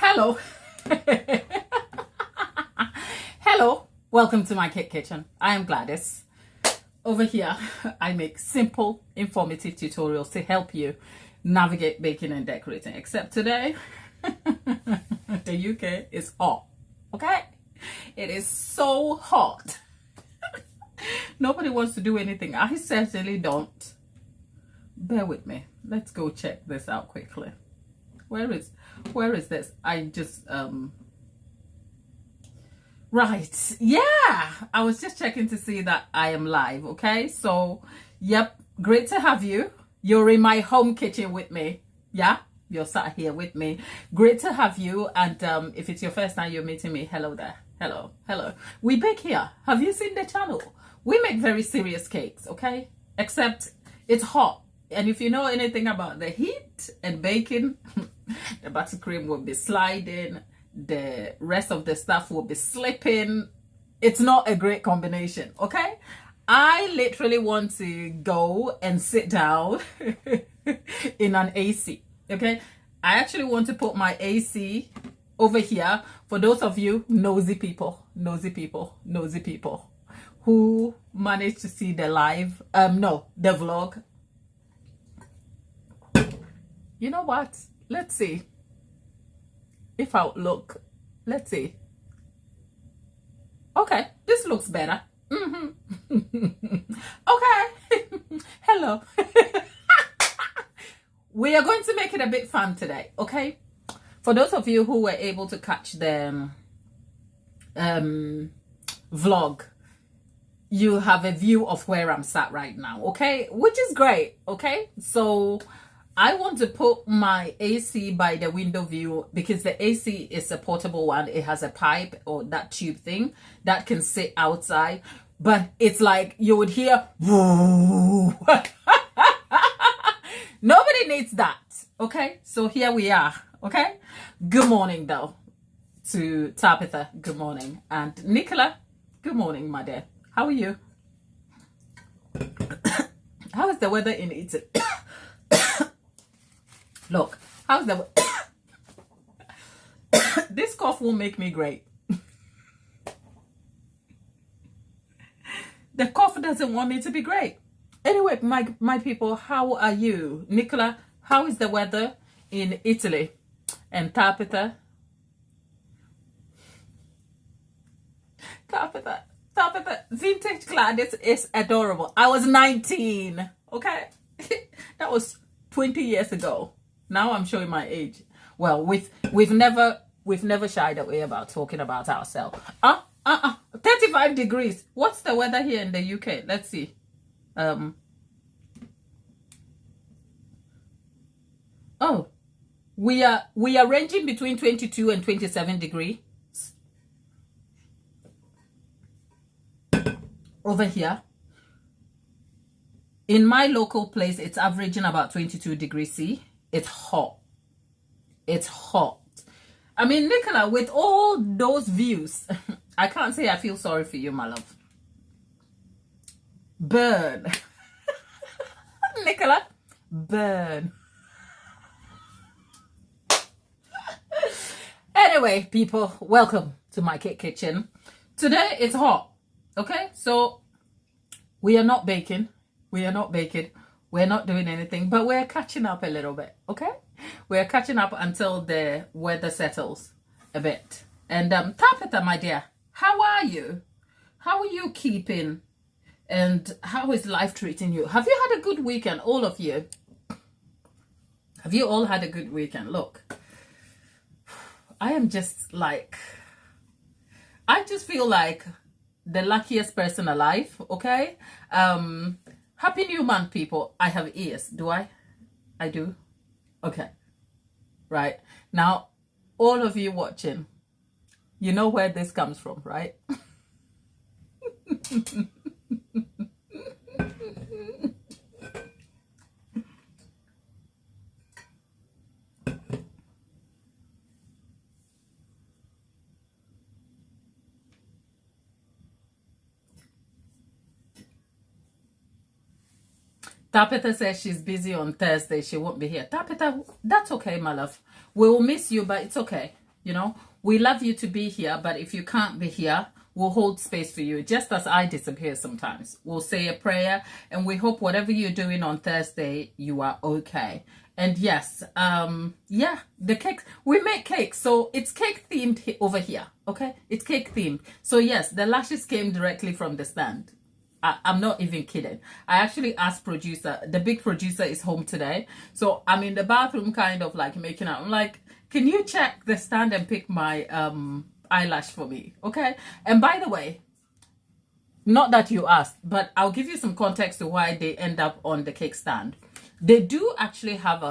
Hello. Hello. Welcome to my cake kitchen. I am Gladys. Over here, I make simple, informative tutorials to help you navigate baking and decorating. Except today, the UK is hot. Okay? It is so hot. Nobody wants to do anything. I certainly don't. Bear with me. Let's go check this out quickly. Where is this? I just right. Yeah. I was just checking to see that I am live. Okay. So yep, great to have you. You're in my home kitchen with me. Yeah, you're sat here with me. Great to have you. And if it's your first time you're meeting me, hello there. Hello. We bake here. Have you seen the channel? We make very serious cakes, okay? Except it's hot. And if you know anything about the heat and baking, the buttercream will be sliding, the rest of the stuff will be slipping. It's not a great combination, okay? I literally want to go and sit down in an AC, okay? I actually want to put my AC over here for those of you nosy people who managed to see the live, the vlog. You know what? Let's see if I look. Let's see. Okay, this looks better. Okay. Hello. We are going to make it a bit fun today, okay? For those of you who were able to catch the vlog, you have a view of where I'm sat right now, okay? Which is great, okay? So I want to put my AC by the window view because the AC is a portable one. It has a pipe or that tube thing that can sit outside, but it's like you would hear woo. Nobody needs that, okay? So here we are, okay? Good morning though to Tabitha, good morning, and Nicola, good morning, my dear. How are you? How is the weather in Italy? Look, how's the this cough won't make me great. The cough doesn't want me to be great. Anyway, my people, how are you? Nicola, how is the weather in Italy? And Tabitha, vintage Gladys is adorable. I was 19, okay? That was 20 years ago. Now I'm showing my age. Well, we've never shied away about talking about ourselves. 35 degrees. What's the weather here in the UK? Let's see. Oh, we are ranging between 22 and 27 degrees over here. In my local place, it's averaging about 22 degrees C. It's hot. It's hot. I mean, Nicola, with all those views, I can't say I feel sorry for you, my love. Burn. Nicola, burn. Anyway, people, welcome to my cake kitchen. Today, it's hot. Okay, so we are not baking. We're not doing anything, but we're catching up a little bit, okay? We're catching up until the weather settles a bit. And Tabitha, my dear, how are you? How are you keeping? And how is life treating you? Have you had a good weekend, all of you? Have you all had a good weekend? Look, I am just like, I just feel like the luckiest person alive, okay? Happy New Month, people. I have ears. Do I? I do? Okay. Right. Now, all of you watching, you know where this comes from, right? Tabitha says she's busy on Thursday. She won't be here. Tabitha, that's okay, my love. We will miss you, but it's okay. You know, we love you to be here, but if you can't be here, we'll hold space for you, just as I disappear sometimes. We'll say a prayer, and we hope whatever you're doing on Thursday, you are okay. And yes, yeah, the cake, we make cake, so it's cake themed over here. Okay, it's cake themed. So yes, the lashes came directly from the stand. I'm not even kidding. I actually asked producer, the big producer is home today, so I'm in the bathroom kind of like making out. I'm like, can you check the stand and pick my eyelash for me? Okay. And by the way, not that you asked, but I'll give you some context to why they end up on the cake stand. They do actually have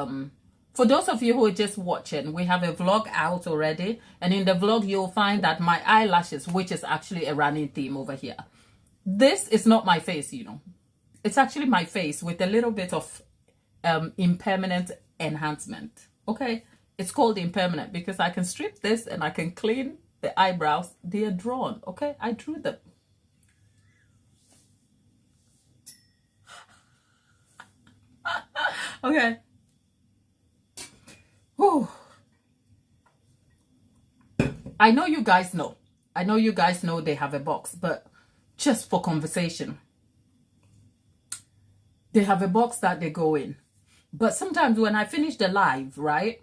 for those of you who are just watching, we have a vlog out already, and in the vlog you'll find that my eyelashes, which is actually a running theme over here, this is not my face, you know. It's actually my face with a little bit of impermanent enhancement. Okay, it's called impermanent because I can strip this and I can clean the eyebrows. They are drawn. Okay, I drew them. Okay. Whew. I know you guys know. I know you guys know they have a box, but just for conversation, they have a box that they go in. But sometimes when I finish the live, right,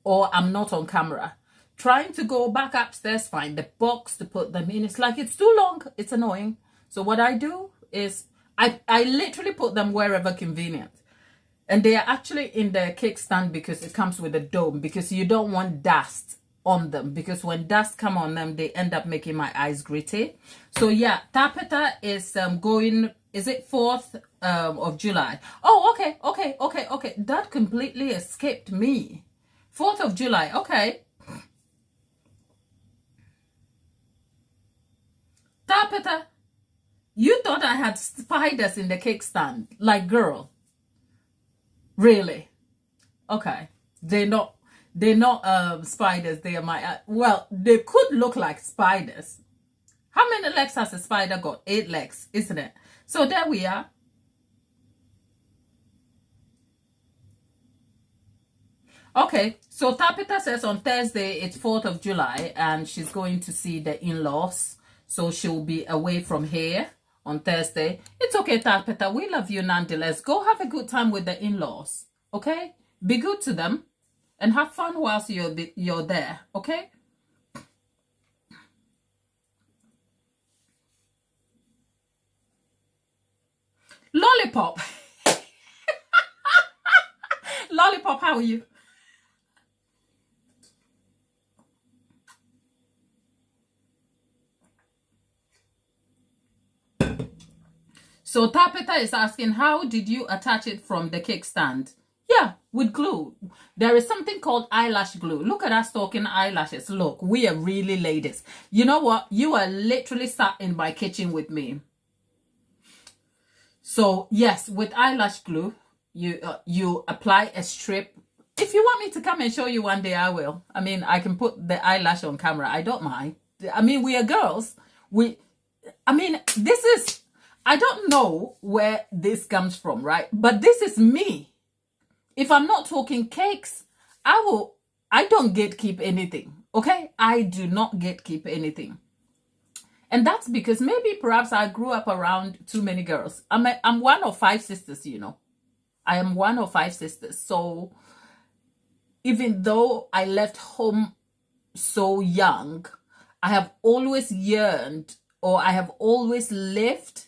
or I'm not on camera, trying to go back upstairs, find the box to put them in, it's like it's too long. It's annoying. So what I do is I literally put them wherever convenient. And they are actually in the cake stand because it comes with a dome, because you don't want dust on them, because when dust come on them, they end up making my eyes gritty. So yeah, Tapeta is going, is it 4th of July? Oh, okay. That completely escaped me. 4th of July, okay. Tapeta, you thought I had spiders in the cake stand, like, girl. Really? Okay. They're not spiders. They are my well, they could look like spiders. How many legs has a spider got? 8 legs, isn't it? So there we are. Okay, so Tapita says on Thursday it's 4th of July and she's going to see the in-laws, so she'll be away from here on Thursday. It's okay, Tapita, we love you nonetheless. Go have a good time with the in-laws, okay? Be good to them and have fun whilst you're there, okay? Lollipop. Lollipop, how are you? So Tapeta is asking, how did you attach it from the cake stand? Yeah, with glue. There is something called eyelash glue. Look at us talking eyelashes. Look, we are really ladies. You know what? You are literally sat in my kitchen with me. So yes, with eyelash glue, you apply a strip. If you want me to come and show you one day, I will. I mean, I can put the eyelash on camera. I don't mind. I mean, we are girls. This is, I don't know where this comes from, right? But this is me. If I'm not talking cakes, I don't gatekeep anything, okay? I do not gatekeep anything. And that's because maybe perhaps I grew up around too many girls. I'm one of 5 sisters, you know. I am one of 5 sisters. So even though I left home so young, I have always yearned, or I have always lived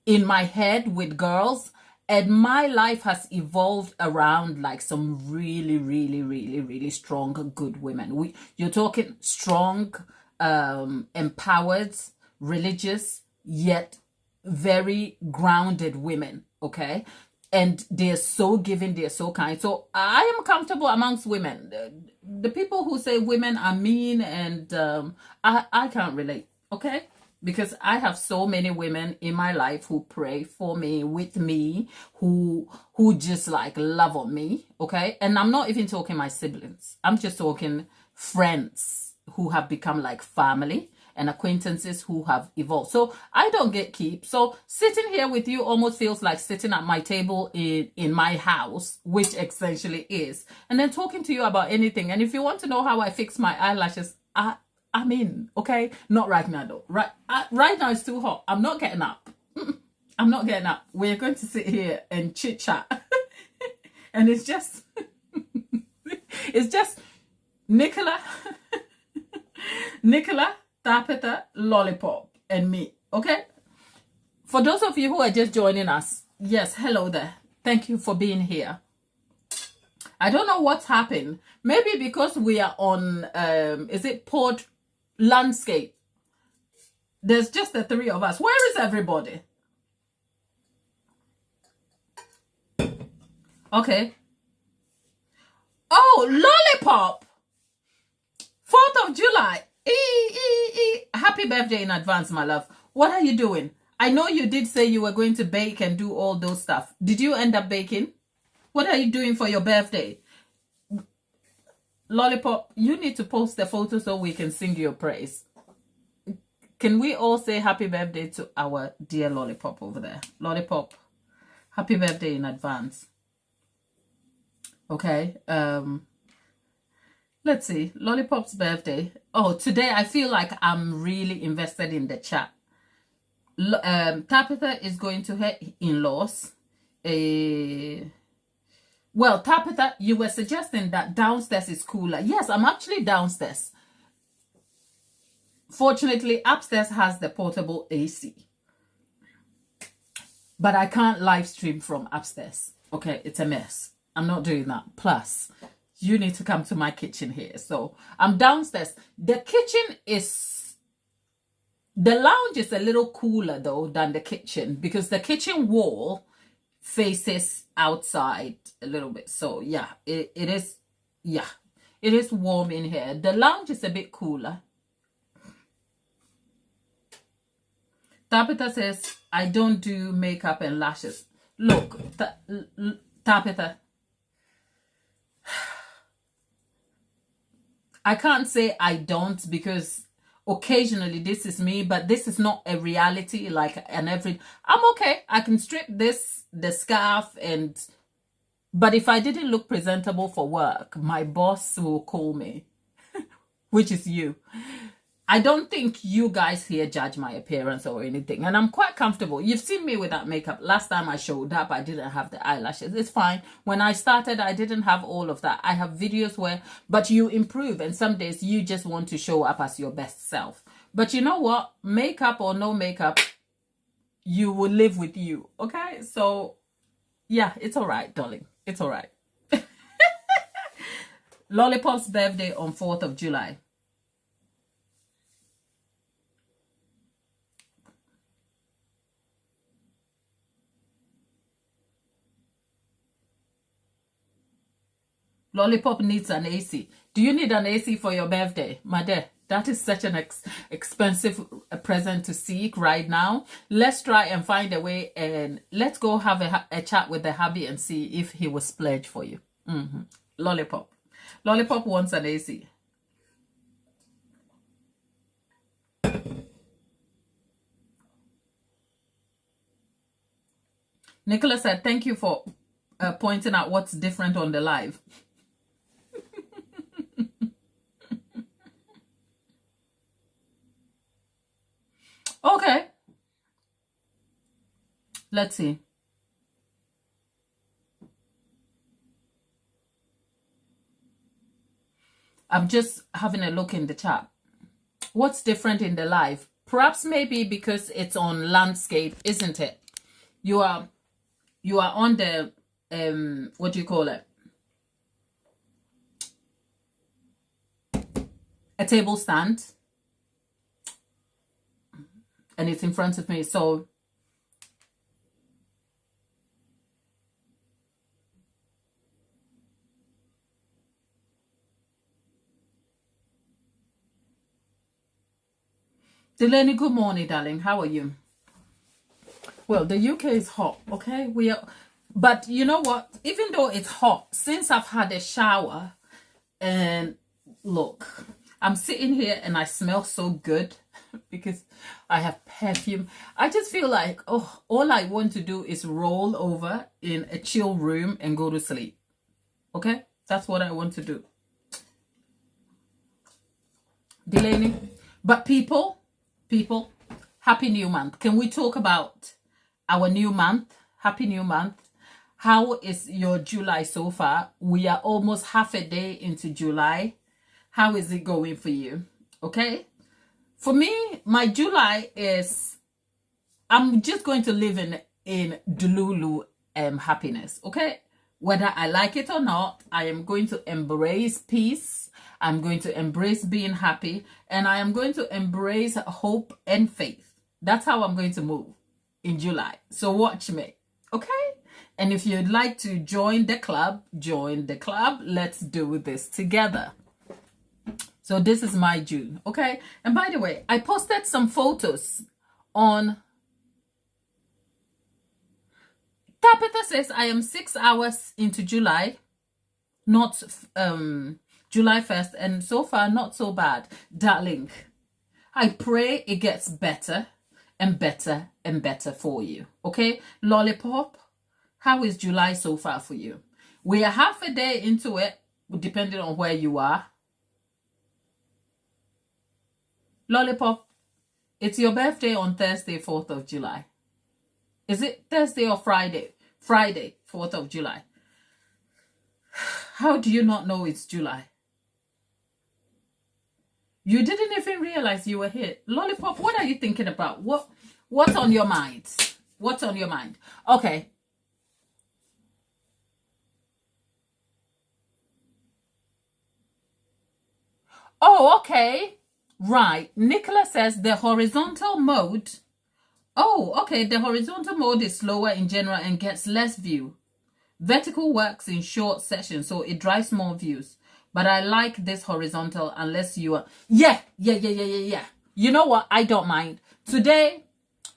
in my head with girls, and my life has evolved around like some really, really, really, really strong, good women. You're talking strong, empowered, religious, yet very grounded women, okay? And they're so giving, they're so kind. So I am comfortable amongst women. The people who say women are mean and I can't relate, okay? Because I have so many women in my life who pray for me, with me, who just like love on me, okay? And I'm not even talking my siblings. I'm just talking friends who have become like family. and acquaintances who have evolved. So I don't get keep. So sitting here with you almost feels like sitting at my table in my house, which essentially is, and then talking to you about anything. And if you want to know how I fix my eyelashes, I'm in, okay? Not right now though. Right now it's too hot. I'm not getting up. I'm not getting up. We're going to sit here and chit chat. And it's just Nicola, Tapeta, Lollipop, and me, okay? For those of you who are just joining us, yes, hello there. Thank you for being here. I don't know what's happened. Maybe because we are on, is it Port Landscape? There's just the three of us. Where is everybody? Okay. Oh, Lollipop! 4th of July. Happy birthday in advance, my love. What are you doing? I know you did say you were going to bake and do all those stuff. Did you end up baking? What are you doing for your birthday? Lollipop, you need to post the photo so we can sing your praise. Can we all say happy birthday to our dear Lollipop over there? Lollipop, happy birthday in advance. Okay. Let's see. Lollipop's birthday. Oh, today I feel like I'm really invested in the chat. Tabitha is going to her in-laws. Well, Tabitha, you were suggesting that downstairs is cooler. Yes, I'm actually downstairs. Fortunately, upstairs has the portable AC. But I can't live stream from upstairs. Okay, it's a mess. I'm not doing that. Plus, you need to come to my kitchen here. So I'm downstairs. The kitchen is, the lounge is a little cooler though than the kitchen because the kitchen wall faces outside a little bit. So yeah, it is warm in here. The lounge is a bit cooler. Tabitha says, I don't do makeup and lashes. Look, Tabitha, I can't say I don't because occasionally this is me, but this is not a reality like I'm okay. I can strip the scarf but if I didn't look presentable for work, my boss will call me, which is you. I don't think you guys here judge my appearance or anything. And I'm quite comfortable. You've seen me without makeup. Last time I showed up, I didn't have the eyelashes. It's fine. When I started, I didn't have all of that. I have videos where, but you improve. And some days you just want to show up as your best self. But you know what? Makeup or no makeup, you will live with you. Okay? So, yeah, it's all right, darling. It's all right. Lollipop's birthday on 4th of July. Lollipop needs an AC. Do you need an AC for your birthday? My dear, that is such an expensive present to seek right now. Let's try and find a way and let's go have a chat with the hubby and see if he will splurge for you. Lollipop. Lollipop wants an AC. Nicola said, thank you for pointing out what's different on the live. Okay. Let's see. I'm just having a look in the chat. What's different in the live? Perhaps maybe because it's on landscape, isn't it? You are on the what do you call it? A table stand. And it's in front of me. So Delaney, good morning, darling. How are you? Well, the UK is hot, okay? But you know what? Even though it's hot, since I've had a shower, and look, I'm sitting here and I smell so good. because I have perfume. I just feel like, oh, all I want to do is roll over in a chill room and go to sleep. Okay? That's what I want to do. Delaney. But people, happy new month. Can we talk about our new month? Happy new month. How is your July so far? We are almost half a day into July. How is it going for you? Okay? For me, my July is, I'm just going to live in Delulu happiness. Okay? Whether I like it or not, I am going to embrace peace. I'm going to embrace being happy. And I am going to embrace hope and faith. That's how I'm going to move in July. So watch me. Okay? And if you'd like to join the club, join the club. Let's do this together. So this is my June. Okay? And by the way, I posted some photos on... Tabitha says, I am 6 hours into July, not July 1st, and so far not so bad. Darling, I pray it gets better and better and better for you. Okay? Lollipop, how is July so far for you? We are half a day into it, depending on where you are. Lollipop, it's your birthday on Thursday, 4th of July. Is it Thursday or Friday? Friday, 4th of July. How do you not know it's July? You didn't even realize you were here. Lollipop, what are you thinking about? What's on your mind? What's on your mind? Okay. Oh, okay. Right. Nicola says the horizontal mode. Oh, okay. The horizontal mode is slower in general and gets less view. Vertical works in short sessions, so it drives more views. But I like this horizontal unless you are... Yeah. You know what? I don't mind. Today,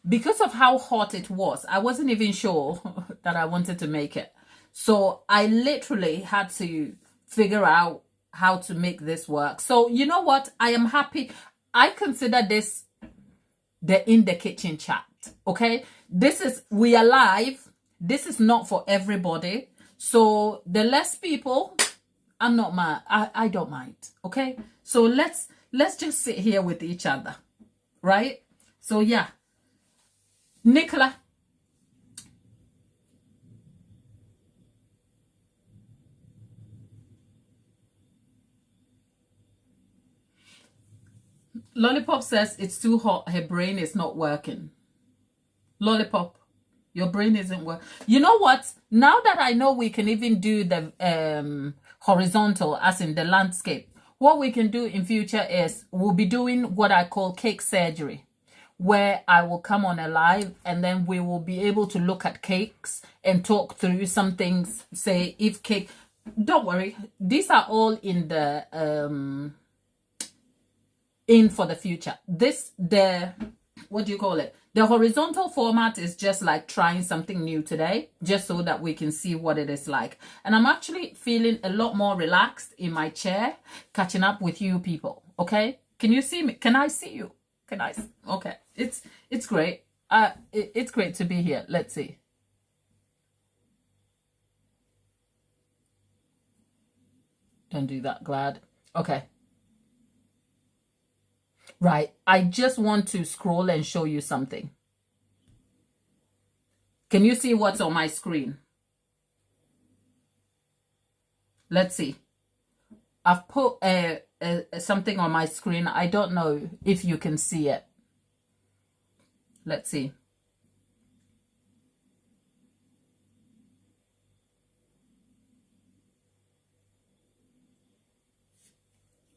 because of how hot it was, I wasn't even sure that I wanted to make it. So I literally had to figure out how to make this work. So you know what? I am happy. I consider this the In the Kitchen chat. Okay, we are live. This is not for everybody. So the less people, I'm not mad. I don't mind. Okay, so let's just sit here with each other, right? So yeah, Nicola. Lollipop says it's too hot. Her brain is not working. Lollipop, your brain isn't working. You know what? Now that I know we can even do the horizontal, as in the landscape, what we can do in future is we'll be doing what I call cake surgery, where I will come on a live and then we will be able to look at cakes and talk through some things. Say if cake, don't worry, these are all in the in for the future. What do you call it? The horizontal format is just like trying something new today, just so that we can see what it is like. And I'm actually feeling a lot more relaxed in my chair, catching up with you people. Okay? Can you see me? Can I see you? Can I? Okay. It's great. It's great to be here. Let's see. Don't do that, Glad. Okay. Right, I just want to scroll and show you something. Can you see what's on my screen? Let's see. I've put something on my screen. I don't know if you can see it. Let's see.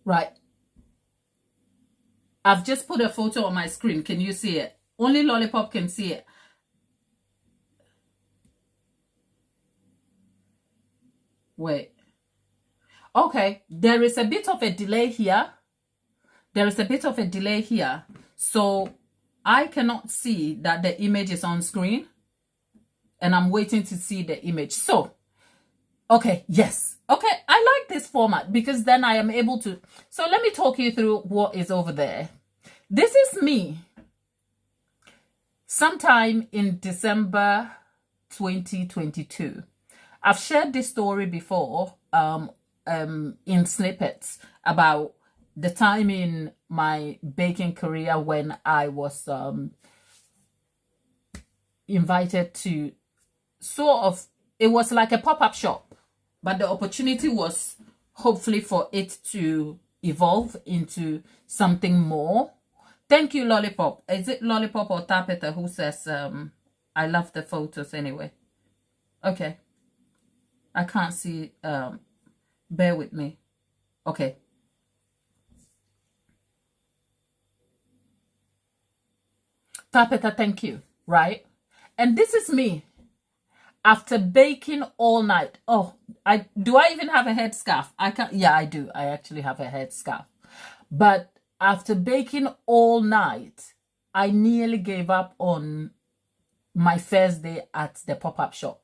Right. I've just put a photo on my screen. Can you see it? Only Lollipop can see it. Wait. Okay. There is a bit of a delay here. So I cannot see that the image is on screen. And I'm waiting to see the image. So, okay. Yes. Okay. I like this format because then I am able to... So let me talk you through what is over there. This is me sometime in December 2022. I've shared this story before in snippets about the time in my baking career when I was invited to it was like a pop-up shop, but the opportunity was hopefully for it to evolve into something more. Thank you, Lollipop. Is it Lollipop or Tapeta who says, I love the photos anyway? Okay. I can't see. Bear with me. Okay. Tapeta, thank you. Right? And this is me after baking all night. Oh, do I even have a headscarf? I can't. Yeah, I do. I actually have a headscarf. But after baking all night, I nearly gave up on my first day at the pop-up shop.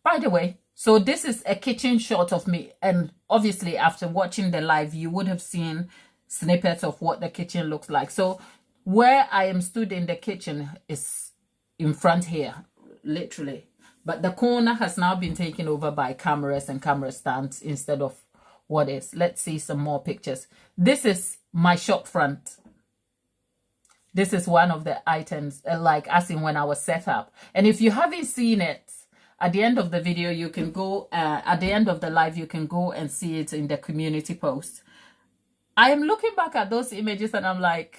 By the way, so this is a kitchen shot of me. And obviously, after watching the live, you would have seen snippets of what the kitchen looks like. So where I am stood in the kitchen is in front here, literally. But the corner has now been taken over by cameras and camera stands instead of what is. Let's see some more pictures. This is my shop front. This is one of the items, like as in when I was set up. And if you haven't seen it, at the end of the video, you can go, at the end of the live, you can go and see it in the community post. I am looking back at those images and I'm like,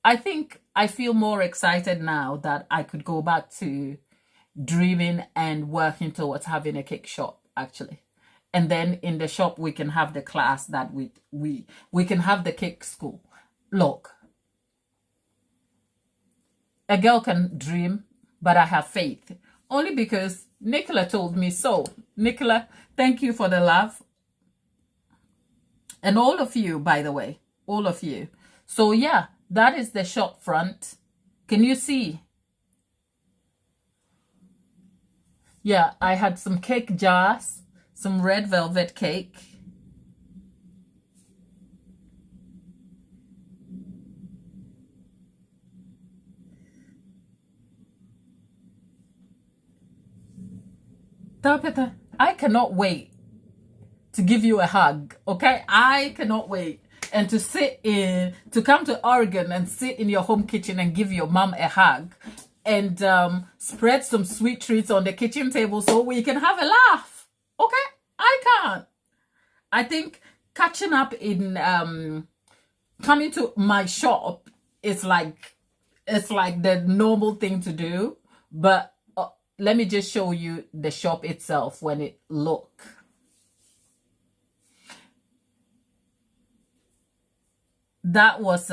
I think I feel more excited now that I could go back to dreaming and working towards having a cake shop, actually. And then in the shop, we can have the class that we can have the cake school. Look, a girl can dream, but I have faith. Only because Nicola told me so. Nicola, thank you for the love. And all of you, by the way, all of you. So yeah, that is the shop front. Can you see? Yeah, I had some cake jars, some red velvet cake. Tapeta, I cannot wait to give you a hug, okay? I cannot wait. And to come to Oregon and sit in your home kitchen and give your mom a hug and spread some sweet treats on the kitchen table so we can have a laugh, okay? I can't. I think catching up in coming to my shop is like, it's like the normal thing to do, but let me just show you the shop itself when it look. That was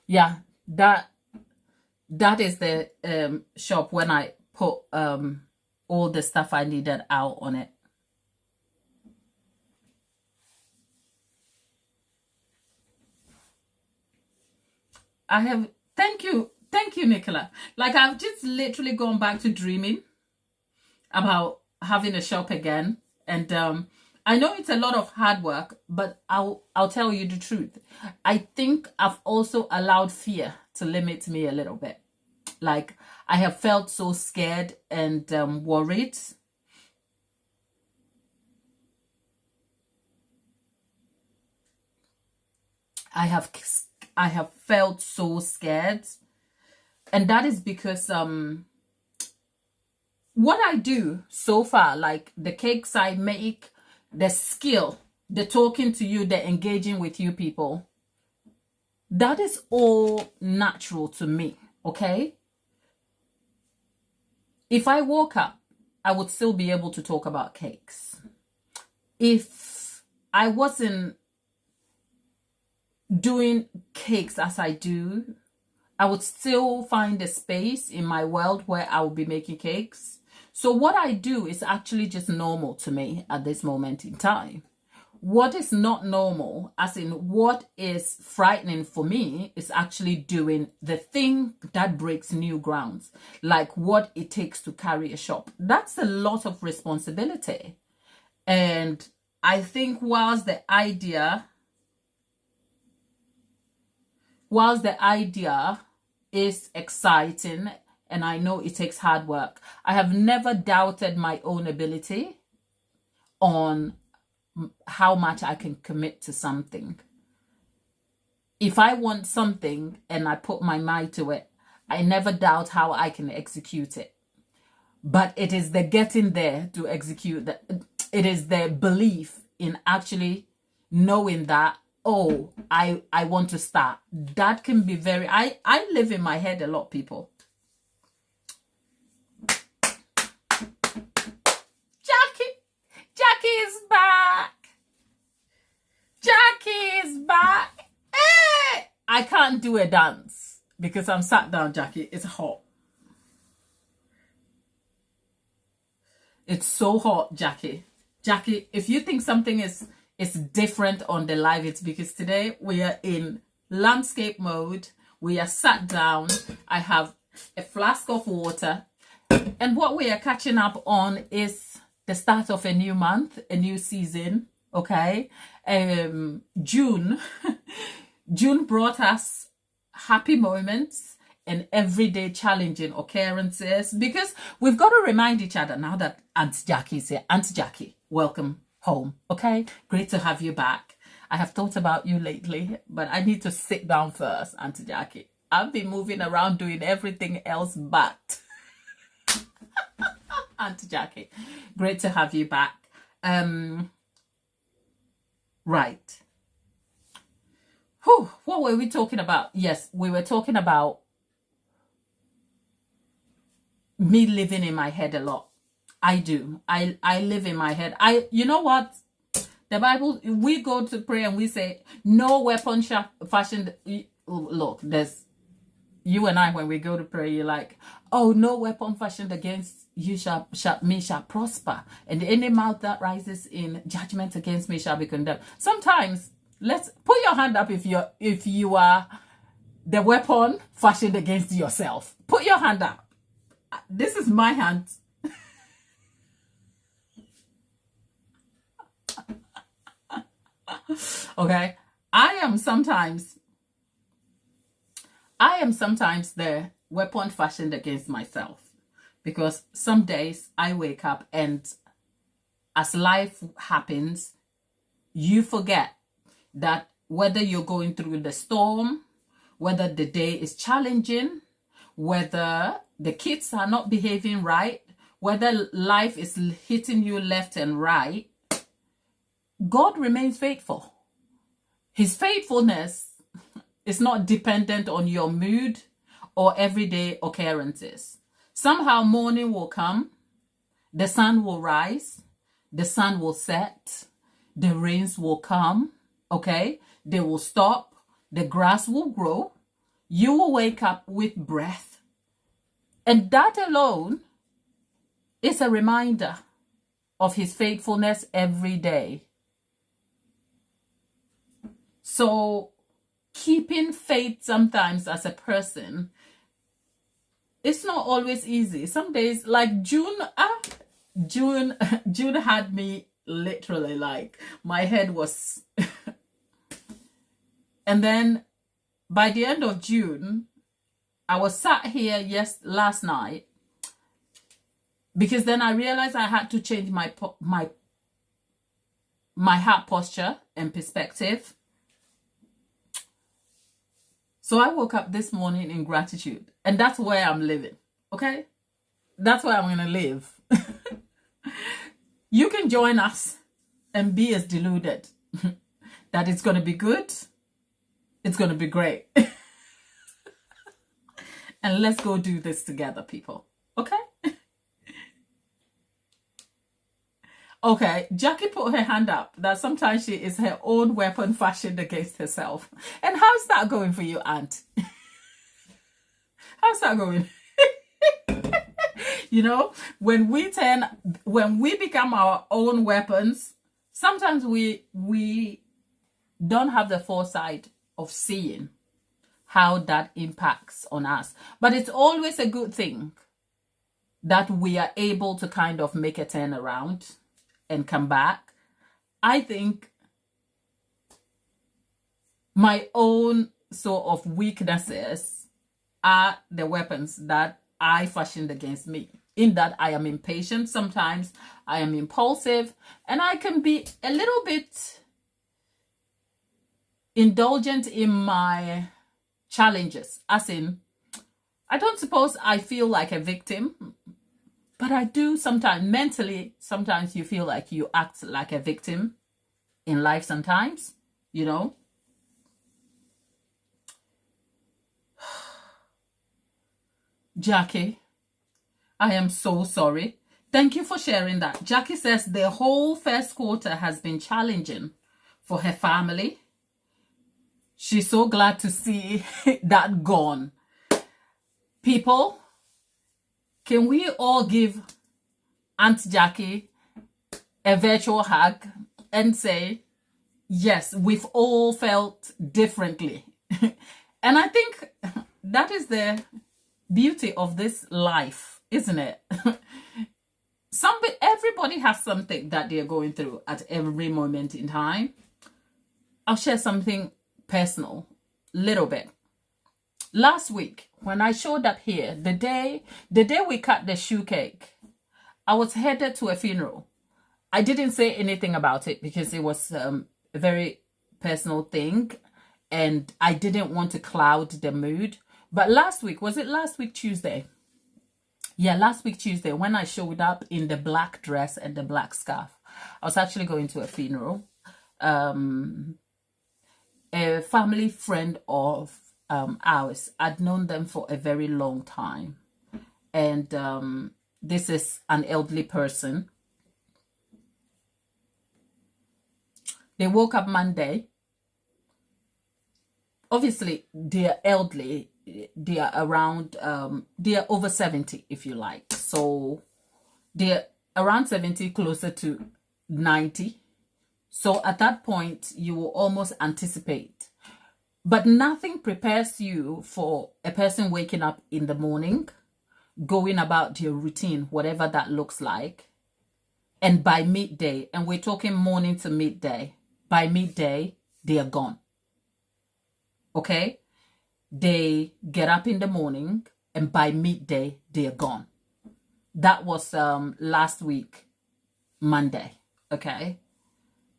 yeah, that is the shop when I put all the stuff I needed out on it. I have, thank you, Nicola. Like I've just literally gone back to dreaming about having a shop again. And I know it's a lot of hard work, but I'll tell you the truth. I think I've also allowed fear to limit me a little bit. Like I have felt so scared and worried. I have felt so scared. And that is because what I do so far, like the cakes I make, the skill, the talking to you, the engaging with you people, that is all natural to me, okay? If I woke up, I would still be able to talk about cakes. If I wasn't doing cakes as I do, I would still find a space in my world where I will be making cakes. So what I do is actually just normal to me at this moment in time. What is not normal, as in what is frightening for me, is actually doing the thing that breaks new grounds, like what it takes to carry a shop. That's a lot of responsibility. And I think whilst the idea is exciting, and I know it takes hard work, I have never doubted my own ability on how much I can commit to something. If I want something and I put my mind to it, I never doubt how I can execute it. But it is the getting there to execute that. It is the belief in actually knowing that, oh, I want to start. That can be very, I live in my head a lot, people. Jackie is back. Jackie is back. Hey! I can't do a dance because I'm sat down, Jackie. It's hot. It's so hot, Jackie. Jackie, if you think something is different on the live, it's because today we are in landscape mode. We are sat down. I have a flask of water. And what we are catching up on is the start of a new month, a new season, okay? June brought us happy moments and everyday challenging occurrences, because we've got to remind each other now that Aunt Jackie is here. Aunt Jackie, welcome home, okay? Great to have you back. I have thought about you lately, but I need to sit down first, Aunt Jackie. I've been moving around doing everything else but... Aunt Jackie, great to have you back. Right. Whew, what were we talking about? Yes, we were talking about me living in my head a lot. I do. I live in my head. You know what? The Bible, we go to pray and we say, no weapon fashioned. Look, there's you and I, when we go to pray, you're like, oh, no weapon fashioned against you shall prosper, and any mouth that rises in judgment against me shall be condemned. Sometimes, let's put your hand up if you are the weapon fashioned against yourself. Put your hand up. This is my hand. Okay, I am sometimes the weapon fashioned against myself. Because some days I wake up and as life happens, you forget that whether you're going through the storm, whether the day is challenging, whether the kids are not behaving right, whether life is hitting you left and right, God remains faithful. His faithfulness is not dependent on your mood or everyday occurrences. Somehow morning will come, the sun will rise, the sun will set, the rains will come, okay? They will stop, the grass will grow, you will wake up with breath. And that alone is a reminder of his faithfulness every day. So keeping faith sometimes as a person, it's not always easy. Some days, like June had me literally like my head was and then by the end of June, I was sat here last night, because then I realized I had to change my heart posture and perspective. So I woke up this morning in gratitude, and that's where I'm living, okay? That's where I'm going to live. You can join us and be as deluded that it's going to be good, it's going to be great. And let's go do this together, people, okay? Okay, Jackie put her hand up that sometimes she is her own weapon fashioned against herself. And how's that going for you, Aunt? How's that going? You know, when we become our own weapons, sometimes we don't have the foresight of seeing how that impacts on us. But it's always a good thing that we are able to kind of make a turnaround and come back. I think my own sort of weaknesses are the weapons that I fashioned against me. In that I am impatient sometimes, I am impulsive, and I can be a little bit indulgent in my challenges. As in, I don't suppose I feel like a victim, but I do sometimes. Mentally, sometimes you feel like you act like a victim in life sometimes, you know. Jackie, I am so sorry. Thank you for sharing that. Jackie says the whole first quarter has been challenging for her family. She's so glad to see that gone. People, can we all give Aunt Jackie a virtual hug and say, yes, we've all felt differently. And I think that is the beauty of this life, isn't it? Everybody has something that they're going through at every moment in time. I'll share something personal, little bit. Last week, when I showed up here, the day we cut the shoe cake, I was headed to a funeral. I didn't say anything about it because it was a very personal thing, and I didn't want to cloud the mood. But last week, was it last week Tuesday? Yeah, last week Tuesday, when I showed up in the black dress and the black scarf, I was actually going to a funeral. A family friend of ours. I'd known them for a very long time. And this is an elderly person. They woke up Monday. Obviously, they're elderly. They are around, they are over 70, if you like. So they're around 70, closer to 90. So at that point, you will almost anticipate. But nothing prepares you for a person waking up in the morning, going about your routine, whatever that looks like. And by midday, and we're talking morning to midday, by midday, they are gone. Okay? They get up in the morning, and by midday, they are gone. That was last week, Monday. Okay?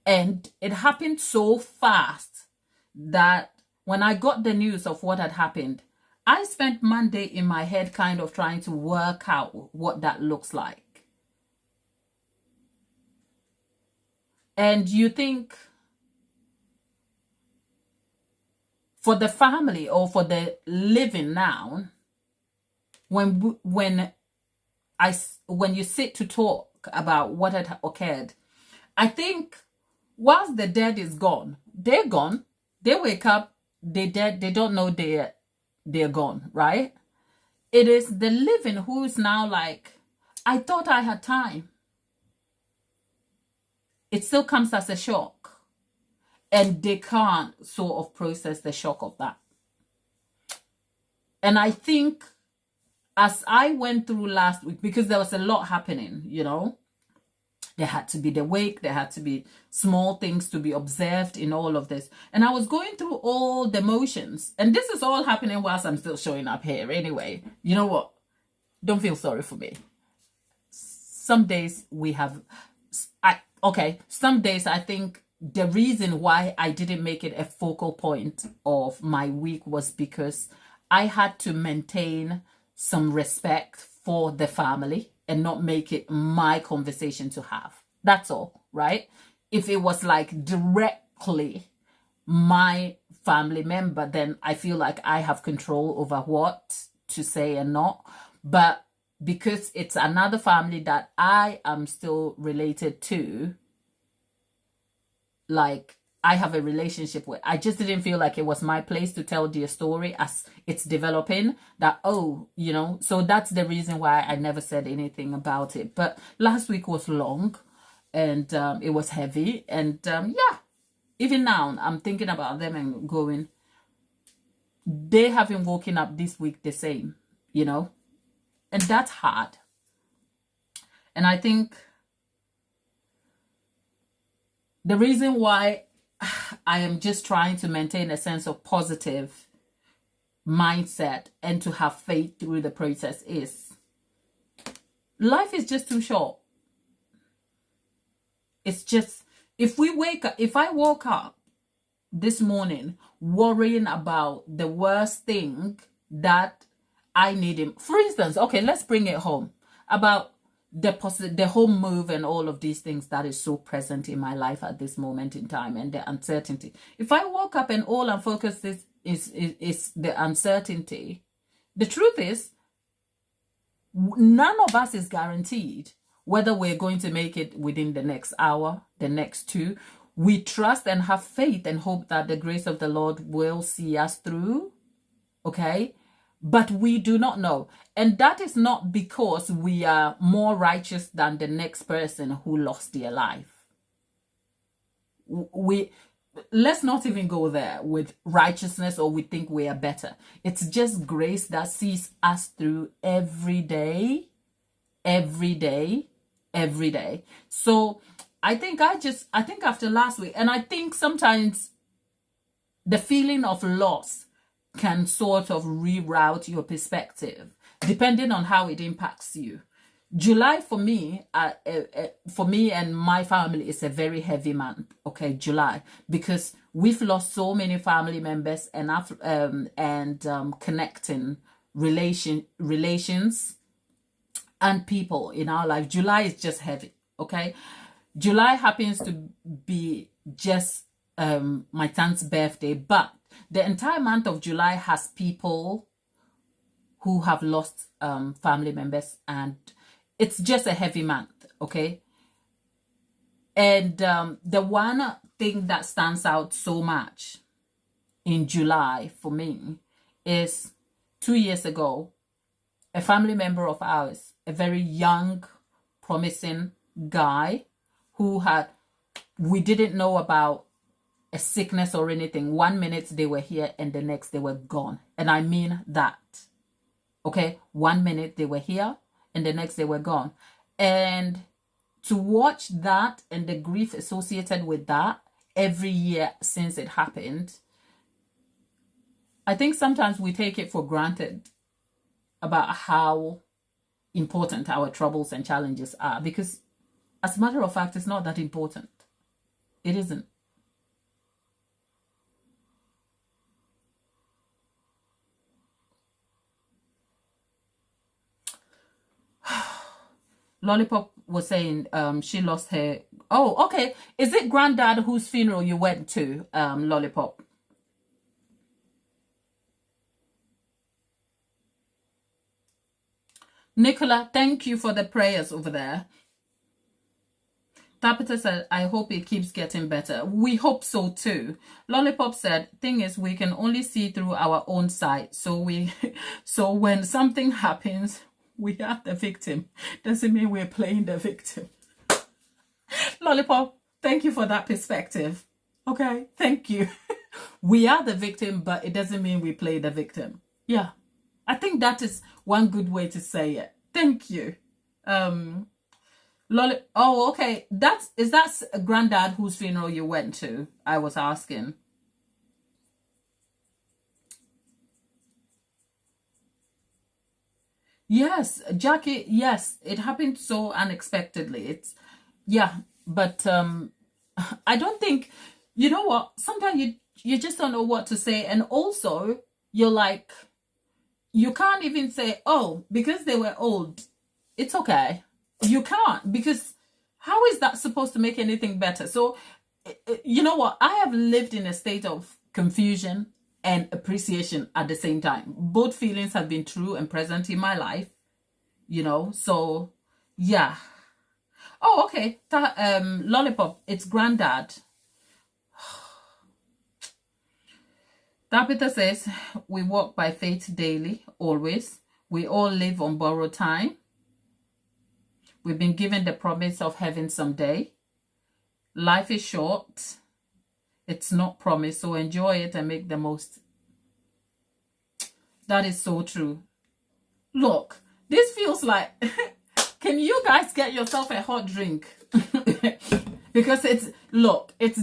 And it happened so fast that when I got the news of what had happened, I spent Monday in my head kind of trying to work out what that looks like. And you think for the family or for the living now, when you sit to talk about what had occurred, I think whilst the dead is gone, they're gone. They wake up, they're dead. They don't know they're gone, right? It is the living who's now like, I thought I had time. It still comes as a shock. And they can't sort of process the shock of that. And I think as I went through last week, because there was a lot happening, you know, there had to be the wake, there had to be small things to be observed in all of this. And I was going through all the motions. And this is all happening whilst I'm still showing up here anyway. You know what? Don't feel sorry for me. Some days we have... some days I think the reason why I didn't make it a focal point of my week was because I had to maintain some respect for the family and not make it my conversation to have. That's all, right? If it was like directly my family member, then I feel like I have control over what to say and not. But because it's another family that I am still related to, like I have a relationship with, I just didn't feel like it was my place to tell their story as it's developing, that, oh, you know, so that's the reason why I never said anything about it. But last week was long, and it was heavy. And yeah, even now I'm thinking about them and going, they haven't woken up this week the same, you know, and that's hard. And I think the reason why I am just trying to maintain a sense of positive mindset and to have faith through the process is life is just too short. It's just, if I woke up this morning worrying about the worst thing that I need him, for instance, okay, let's bring it home about the home move and all of these things that is so present in my life at this moment in time, and the uncertainty. If I woke up and all I'm focused is the uncertainty, the truth is none of us is guaranteed whether we're going to make it within the next hour, the next two. We trust and have faith and hope that the grace of the Lord will see us through, okay? But we do not know. And that is not because we are more righteous than the next person who lost their life. Let's not even go there with righteousness or we think we are better. It's just grace that sees us through every day, every day, every day. So I think after last week, and I think sometimes the feeling of loss can sort of reroute your perspective depending on how it impacts you. July for me and my family is a very heavy month. Okay, July, because we've lost so many family members and connecting relations and people in our life. July is just heavy. Okay, July happens to be just my son's birthday, but the entire month of July has people who have lost family members, and it's just a heavy month, okay? And the one thing that stands out so much in July for me is 2 years ago, a family member of ours, a very young, promising guy who we didn't know about a sickness or anything. 1 minute they were here and the next they were gone. And I mean that. Okay, 1 minute they were here and the next they were gone. And to watch that and the grief associated with that every year since it happened, I think sometimes we take it for granted about how important our troubles and challenges are, because as a matter of fact, it's not that important. It isn't. Lollipop was saying she lost her. Oh, okay. Is it granddad whose funeral you went to, Lollipop? Nicola, thank you for the prayers over there. Tapita said, I hope it keeps getting better. We hope so too. Lollipop said, thing is, we can only see through our own sight. So when something happens, we are the victim. Doesn't mean we're playing the victim. Lollipop, thank you for that perspective. Okay, thank you. We are the victim, but it doesn't mean we play the victim. Yeah, I think that is one good way to say it. Thank you. Oh, okay. Is that a granddad whose funeral you went to? I was asking. Yes, Jackie, yes, it happened so unexpectedly. But I don't think, you know what? Sometimes you just don't know what to say, and also you're like, you can't even say, oh, because they were old, it's okay. You can't, because how is that supposed to make anything better? So, you know what? I have lived in a state of confusion and appreciation at the same time. Both feelings have been true and present in my life, you know. So, yeah. Oh, okay. Lollipop, it's granddad. Tabitha says, we walk by faith daily, always. We all live on borrowed time. We've been given the promise of heaven someday. Life is short. It's not promised, so enjoy it and make the most. That is so true. Look, this feels like, can you guys get yourself a hot drink? Because it's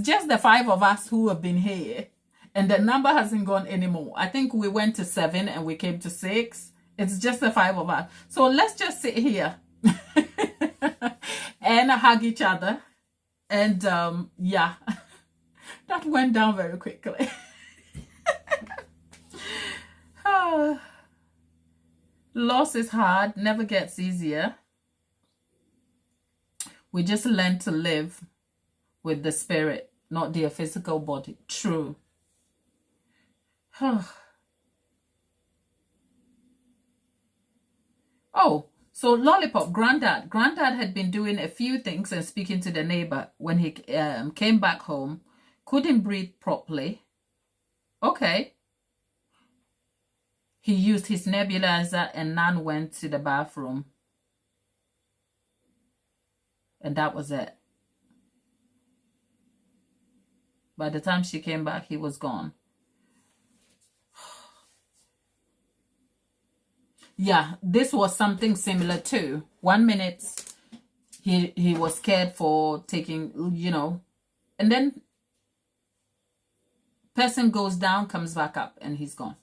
just the 5 of us who have been here, and the number hasn't gone anymore. I think we went to 7 and we came to 6. It's just the 5 of us. So let's just sit here and hug each other. And yeah, that went down very quickly. Loss is hard, never gets easier. We just learn to live with the spirit, not their physical body. True. Oh, so Lollipop, Granddad had been doing a few things and speaking to the neighbor when he came back home. Couldn't breathe properly. Okay. He used his nebulizer and Nan went to the bathroom. And that was it. By the time she came back, he was gone. Yeah, this was something similar too. 1 minute, he was scared for taking, you know, and then person goes down, comes back up, and he's gone.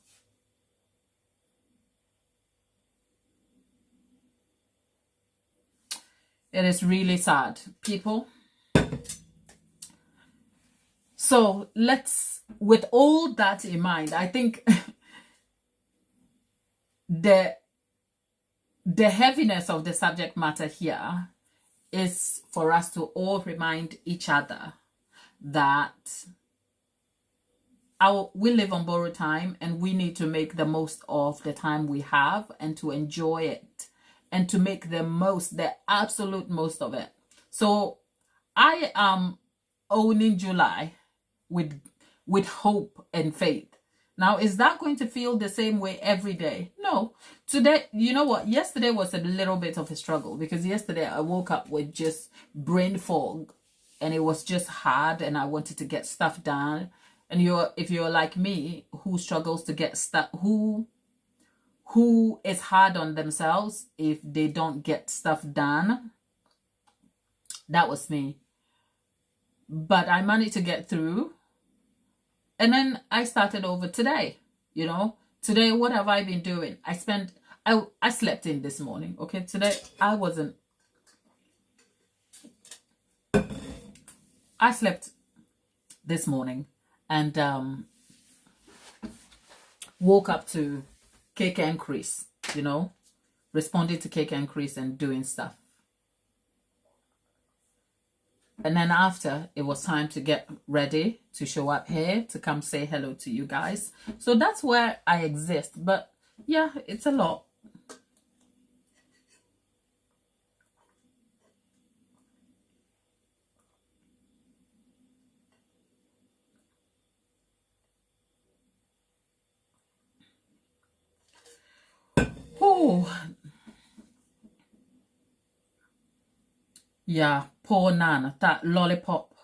It is really sad, people. So let's, with all that in mind, I think the heaviness of the subject matter here is for us to all remind each other that we live on borrowed time and we need to make the most of the time we have and to enjoy it and to make the absolute most of it. So I am owning July with hope and faith. Now, is that going to feel the same way every day? No. Today, you know what? Yesterday was a little bit of a struggle because yesterday I woke up with just brain fog and it was just hard and I wanted to get stuff done. And if you're like me, who struggles to get stuff, who is hard on themselves if they don't get stuff done, that was me. But I managed to get through. And then I started over today, you know. Today, what have I been doing? I slept in this morning, okay? Today, I slept this morning and woke up to Cake and Chris, you know, responding to Cake and Chris and doing stuff. And then after, it was time to get ready to show up here to come say hello to you guys. So that's where I exist. But yeah, it's a lot. Oh, yeah, poor Nan, that Lollipop.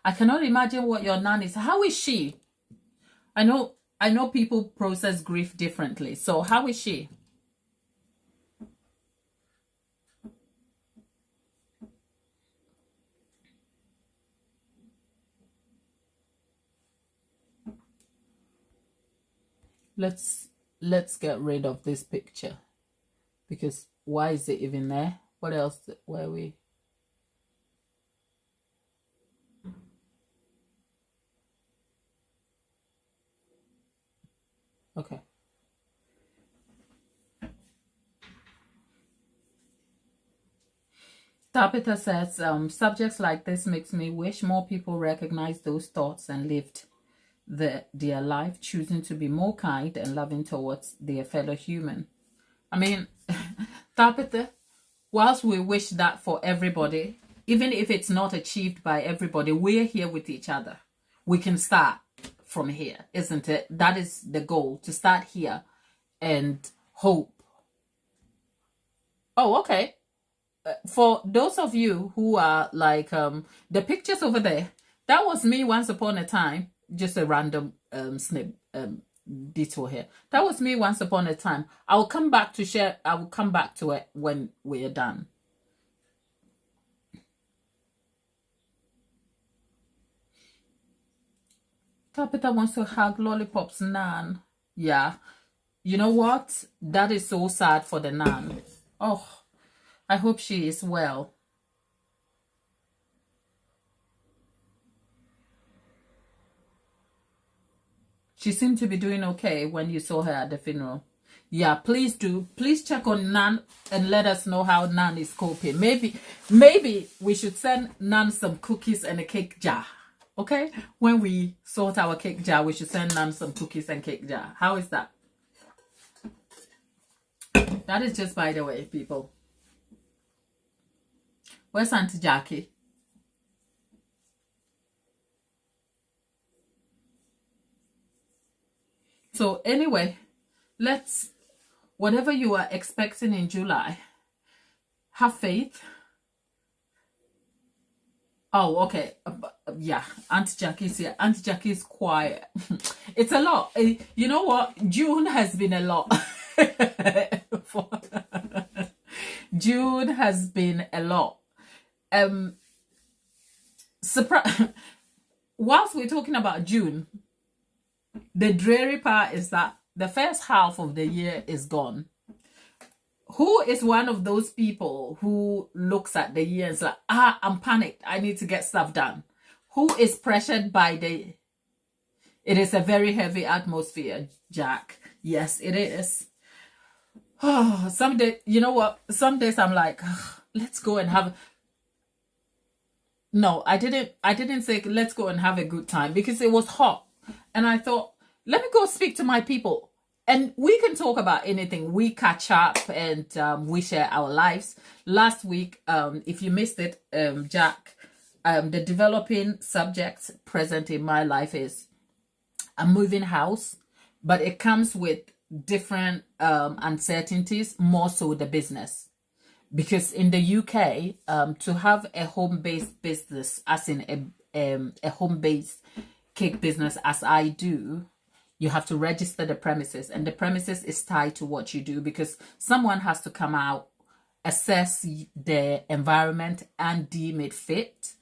I cannot imagine what your Nan is. How is she? I know people process grief differently. So how is she? Let's get rid of this picture because why is it even there? What else were we? Okay. Tabitha says, subjects like this makes me wish more people recognize those thoughts and lived their life, choosing to be more kind and loving towards their fellow human. I mean, Tabitha, whilst we wish that for everybody, even if it's not achieved by everybody, we're here with each other. We can start from here, isn't it? That is the goal, to start here and hope. Oh, okay. for those of you who are like the pictures over there, that was me once upon a time. Just a random snip detour here. That was me once upon a time. I will come back to share. I will come back to it when we are done. Tabitha wants to hug lollipops, Nan. Yeah. You know what? That is so sad for the Nan. Oh, I hope she is well. She seemed to be doing okay when you saw her at the funeral. Yeah, please do. Please check on Nan and let us know how Nan is coping. Maybe we should send Nan some cookies and a cake jar. Okay? When we sort our cake jar, we should send Nan some cookies and cake jar. How is that? That is just by the way, people. Where's Auntie Jackie? So anyway, whatever you are expecting in July, have faith. Oh, okay. Yeah, Auntie Jackie's here. Auntie Jackie's quiet. It's a lot. You know what? June has been a lot. June has been a lot. Surprise. Whilst we're talking about June, the dreary part is that the first half of the year is gone. Who is one of those people who looks at the year and is like, I'm panicked, I need to get stuff done? Who is pressured by it is a very heavy atmosphere, Jack. Yes, it is. Oh, some days, you know what? Some days I'm like, let's go and have. No, I didn't say let's go and have a good time because it was hot. And I thought, let me go speak to my people. And we can talk about anything. We catch up and we share our lives. Last week, if you missed it, Jack, the developing subject present in my life is I'm moving house, but it comes with different uncertainties, more so the business. Because in the UK, to have a home-based business, as in a home-based cake business as I do, you have to register the premises, and the premises is tied to what you do because someone has to come out, assess the environment and deem it fit,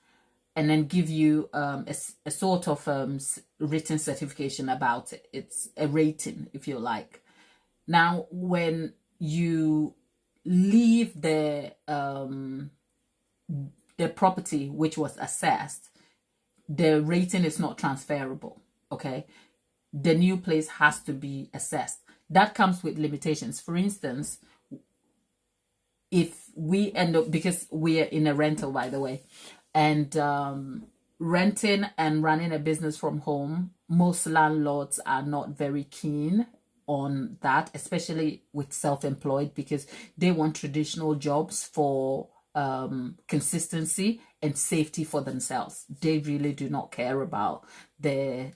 and then give you a sort of written certification about it. It's a rating, if you like. Now, when you leave the property which was assessed, the rating is not transferable. Okay. The new place has to be assessed. That comes with limitations. For instance, if we end up, because we are in a rental, by the way, and renting and running a business from home, most landlords are not very keen on that, especially with self-employed, because they want traditional jobs for consistency and safety for themselves. They really do not care about the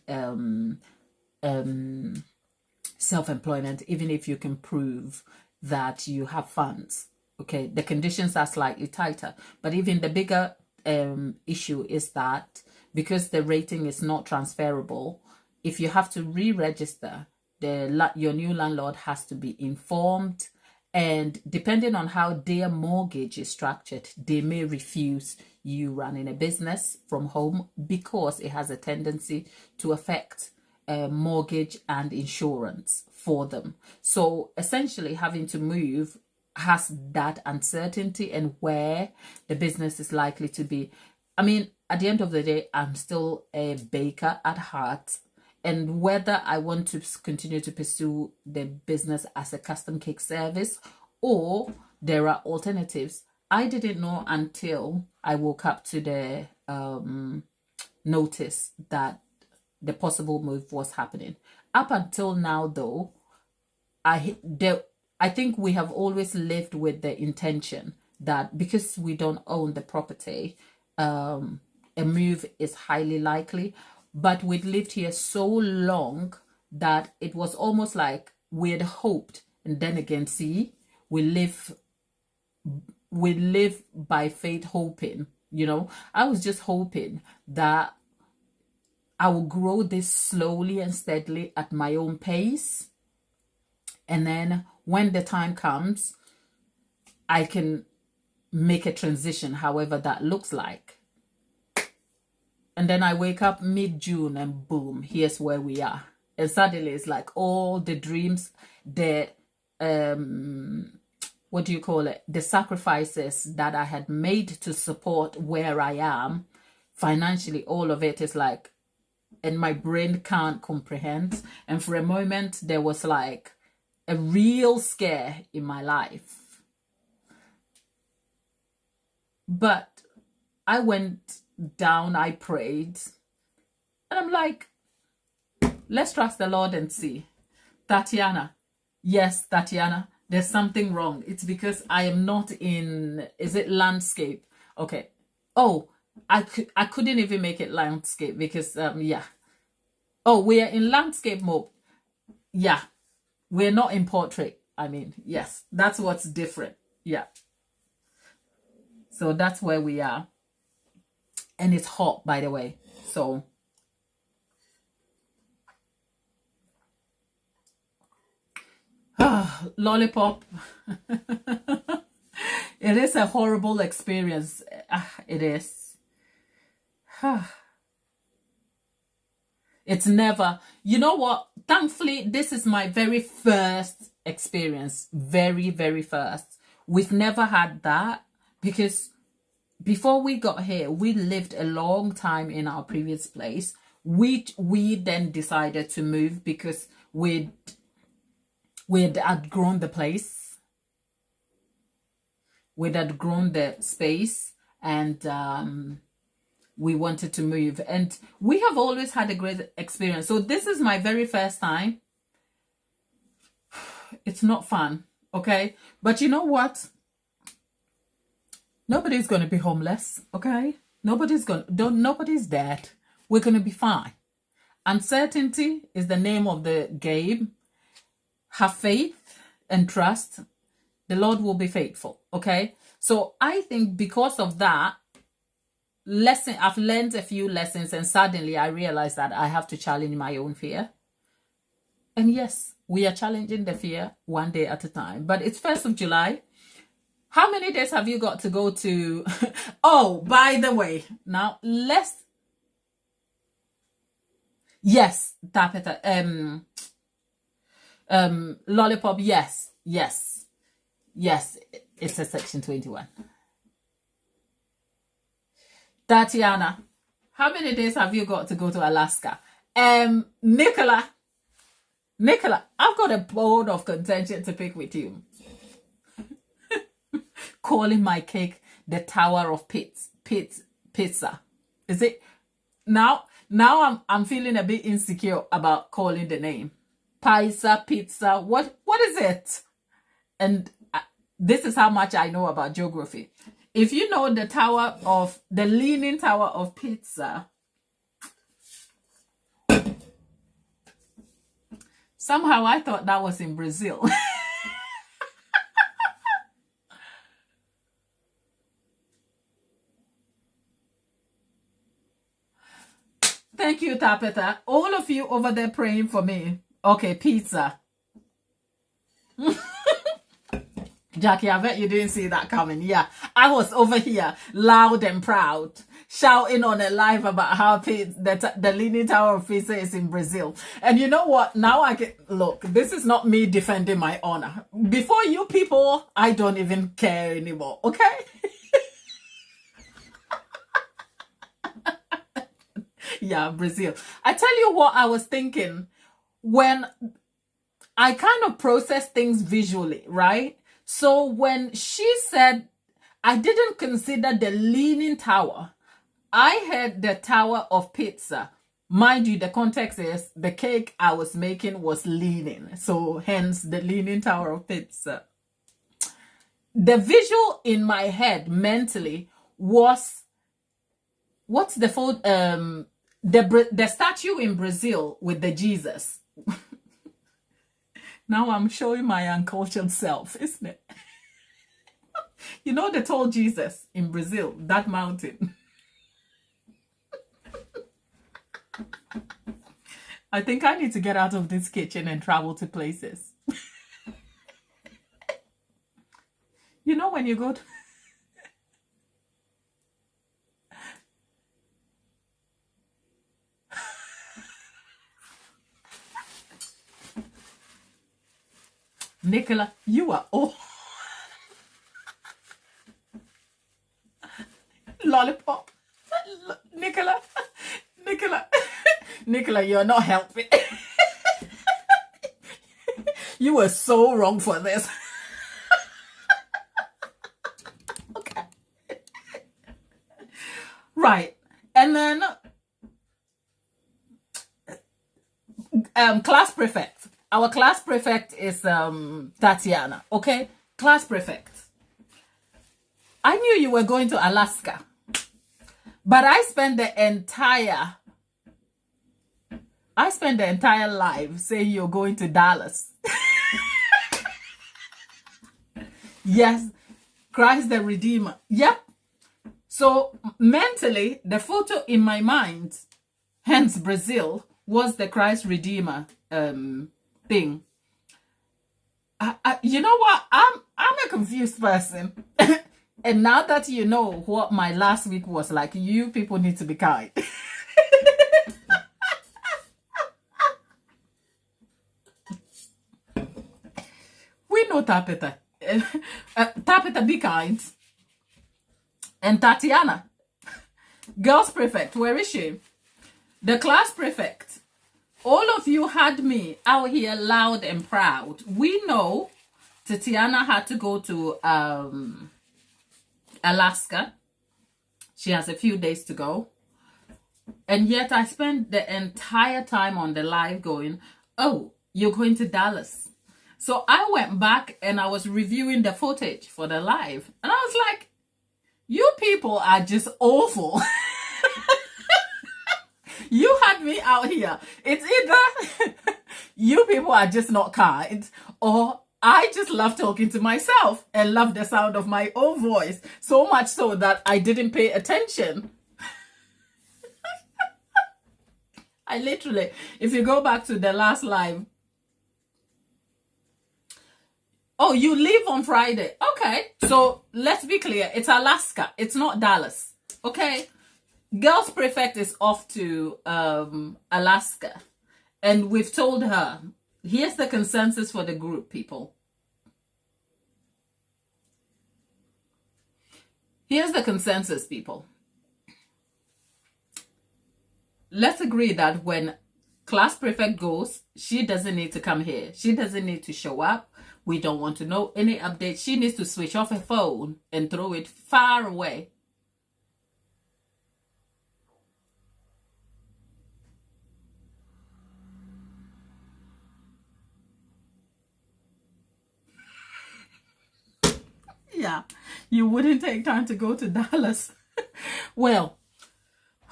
self-employment, even if you can prove that you have funds. Okay, the conditions are slightly tighter, but even the bigger issue is that because the rating is not transferable, if you have to re-register, your new landlord has to be informed, and depending on how their mortgage is structured, they may refuse you running a business from home because it has a tendency to affect mortgage and insurance for them. So essentially having to move has that uncertainty and where the business is likely to be. I mean, at the end of the day, I'm still a baker at heart, and whether I want to continue to pursue the business as a custom cake service or there are alternatives, I didn't know until I woke up to the notice that the possible move was happening. Up until now, though, I think we have always lived with the intention that because we don't own the property, a move is highly likely. But we'd lived here so long that it was almost like we'd hoped. And then again, see, we live we live by faith, hoping, I was just hoping that I will grow this slowly and steadily at my own pace. And then when the time comes, I can make a transition, however that looks like. And then I wake up mid-June and boom, here's where we are. And suddenly it's like all the dreams, the, what do you call it? The sacrifices that I had made to support where I am financially, all of it is like, and my brain can't comprehend. And for a moment, there was like a real scare in my life. But I went down, I prayed, and I'm like, let's trust the Lord and see. Tatiana, yes, Tatiana, there's something wrong. It's because I am not in, is it landscape? Okay. Oh, I couldn't even make it landscape because, yeah. Oh, we are in landscape mode. Yeah. We're not in portrait. I mean, yes, that's what's different. Yeah. So that's where we are. And it's hot, by the way. So lollipop. It is a horrible experience. It is. It's never, you know what? Thankfully, this is my very first experience. Very, very first. We've never had that because before we got here, we lived a long time in our previous place. We then decided to move because we'd outgrown the place. We'd outgrown the space and we wanted to move. And we have always had a great experience. So this is my very first time. It's not fun, okay? But you know what? Nobody's going to be homeless, okay? Nobody's dead. We're going to be fine. Uncertainty is the name of the game. Have faith and trust. The Lord will be faithful, okay? So I think because of that, I've learned a few lessons and suddenly I realized that I have to challenge my own fear. And yes, we are challenging the fear one day at a time. But it's 1st of July. How many days have you got to go to? Oh, by the way, now yes, Tapeta, lollipop, yes, it's a section 21. Tatiana, how many days have you got to go to Alaska? Nicola, I've got a bone of contention to pick with you. Calling my cake the Tower of Pizza. Is it? Now I'm feeling a bit insecure about calling the name. Pizza. What is it? And this is how much I know about geography. If you know the Leaning Tower of Pizza, somehow I thought that was in Brazil. Thank you, Tapeta. All of you over there praying for me. Okay, pizza. Jackie, I bet you didn't see that coming. Yeah, I was over here loud and proud, shouting on a live about how the Leaning Tower of Pisa is in Brazil. And you know what? Now I can look. This is not me defending my honor. Before you people, I don't even care anymore. Okay? Yeah, Brazil. I tell you what I was thinking when I kind of process things visually, right? So when she said, I didn't consider the Leaning Tower, I heard the Tower of Pizza. Mind you, the context is the cake I was making was leaning. So hence the Leaning Tower of Pizza. The visual in my head mentally was, what's the photo? The statue in Brazil with the Jesus. Now I'm showing my uncultured self, isn't it? You know, they told Jesus in Brazil, that mountain. I think I need to get out of this kitchen and travel to places. You know, when you go to... Nicola, you are... Oh. Lollipop. Nicola. Nicola, you're not helping. You were so wrong for this. Okay. Right. And then class prefect. Our class prefect is Tatiana. Okay? Class prefect. I knew you were going to Alaska. But I spent the entire life saying you're going to Dallas. Yes, Christ the Redeemer. Yep. So mentally, the photo in my mind, hence Brazil, was the Christ Redeemer thing. You know what? I'm a confused person. And now that you know what my last week was like, you people need to be kind. We know Tapeta. Tapeta, be kind. And Tatiana, girls prefect, where is she? The class prefect. All of you had me out here loud and proud. We know Tatiana had to go to Alaska. She has a few days to go. And yet I spent the entire time on the live going, oh, you're going to Dallas. So I went back and I was reviewing the footage for the live. And I was like, you people are just awful. You had me out here. It's either you people are just not kind, or I just love talking to myself and love the sound of my own voice. So much so that I didn't pay attention. I literally, if you go back to the last live, oh, you leave on Friday. Okay. So let's be clear. It's Alaska. It's not Dallas. Okay. Girls Prefect is off to Alaska. And we've told her, here's the consensus for the group, people. Here's the consensus, people. Let's agree that when class prefect goes, she doesn't need to come here. She doesn't need to show up. We don't want to know any updates. She needs to switch off her phone and throw it far away. Yeah, you wouldn't take time to go to Dallas. Well,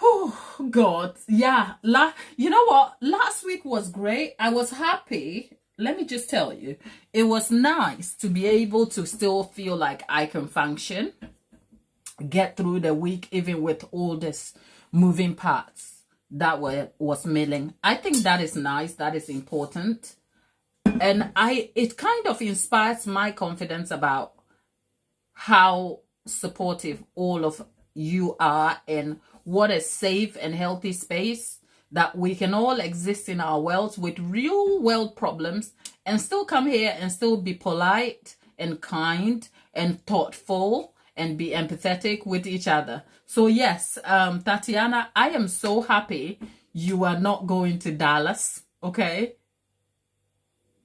oh God, yeah. You know what? Last week was great. I was happy. Let me just tell you, it was nice to be able to still feel like I can function, get through the week, even with all this moving parts that was milling. I think that is nice. That is important. And it kind of inspires my confidence about how supportive all of you are and what a safe and healthy space that we can all exist in our worlds with real world problems and still come here and still be polite and kind and thoughtful and be empathetic with each other. So yes, Tatiana, I am so happy you are not going to Dallas, okay?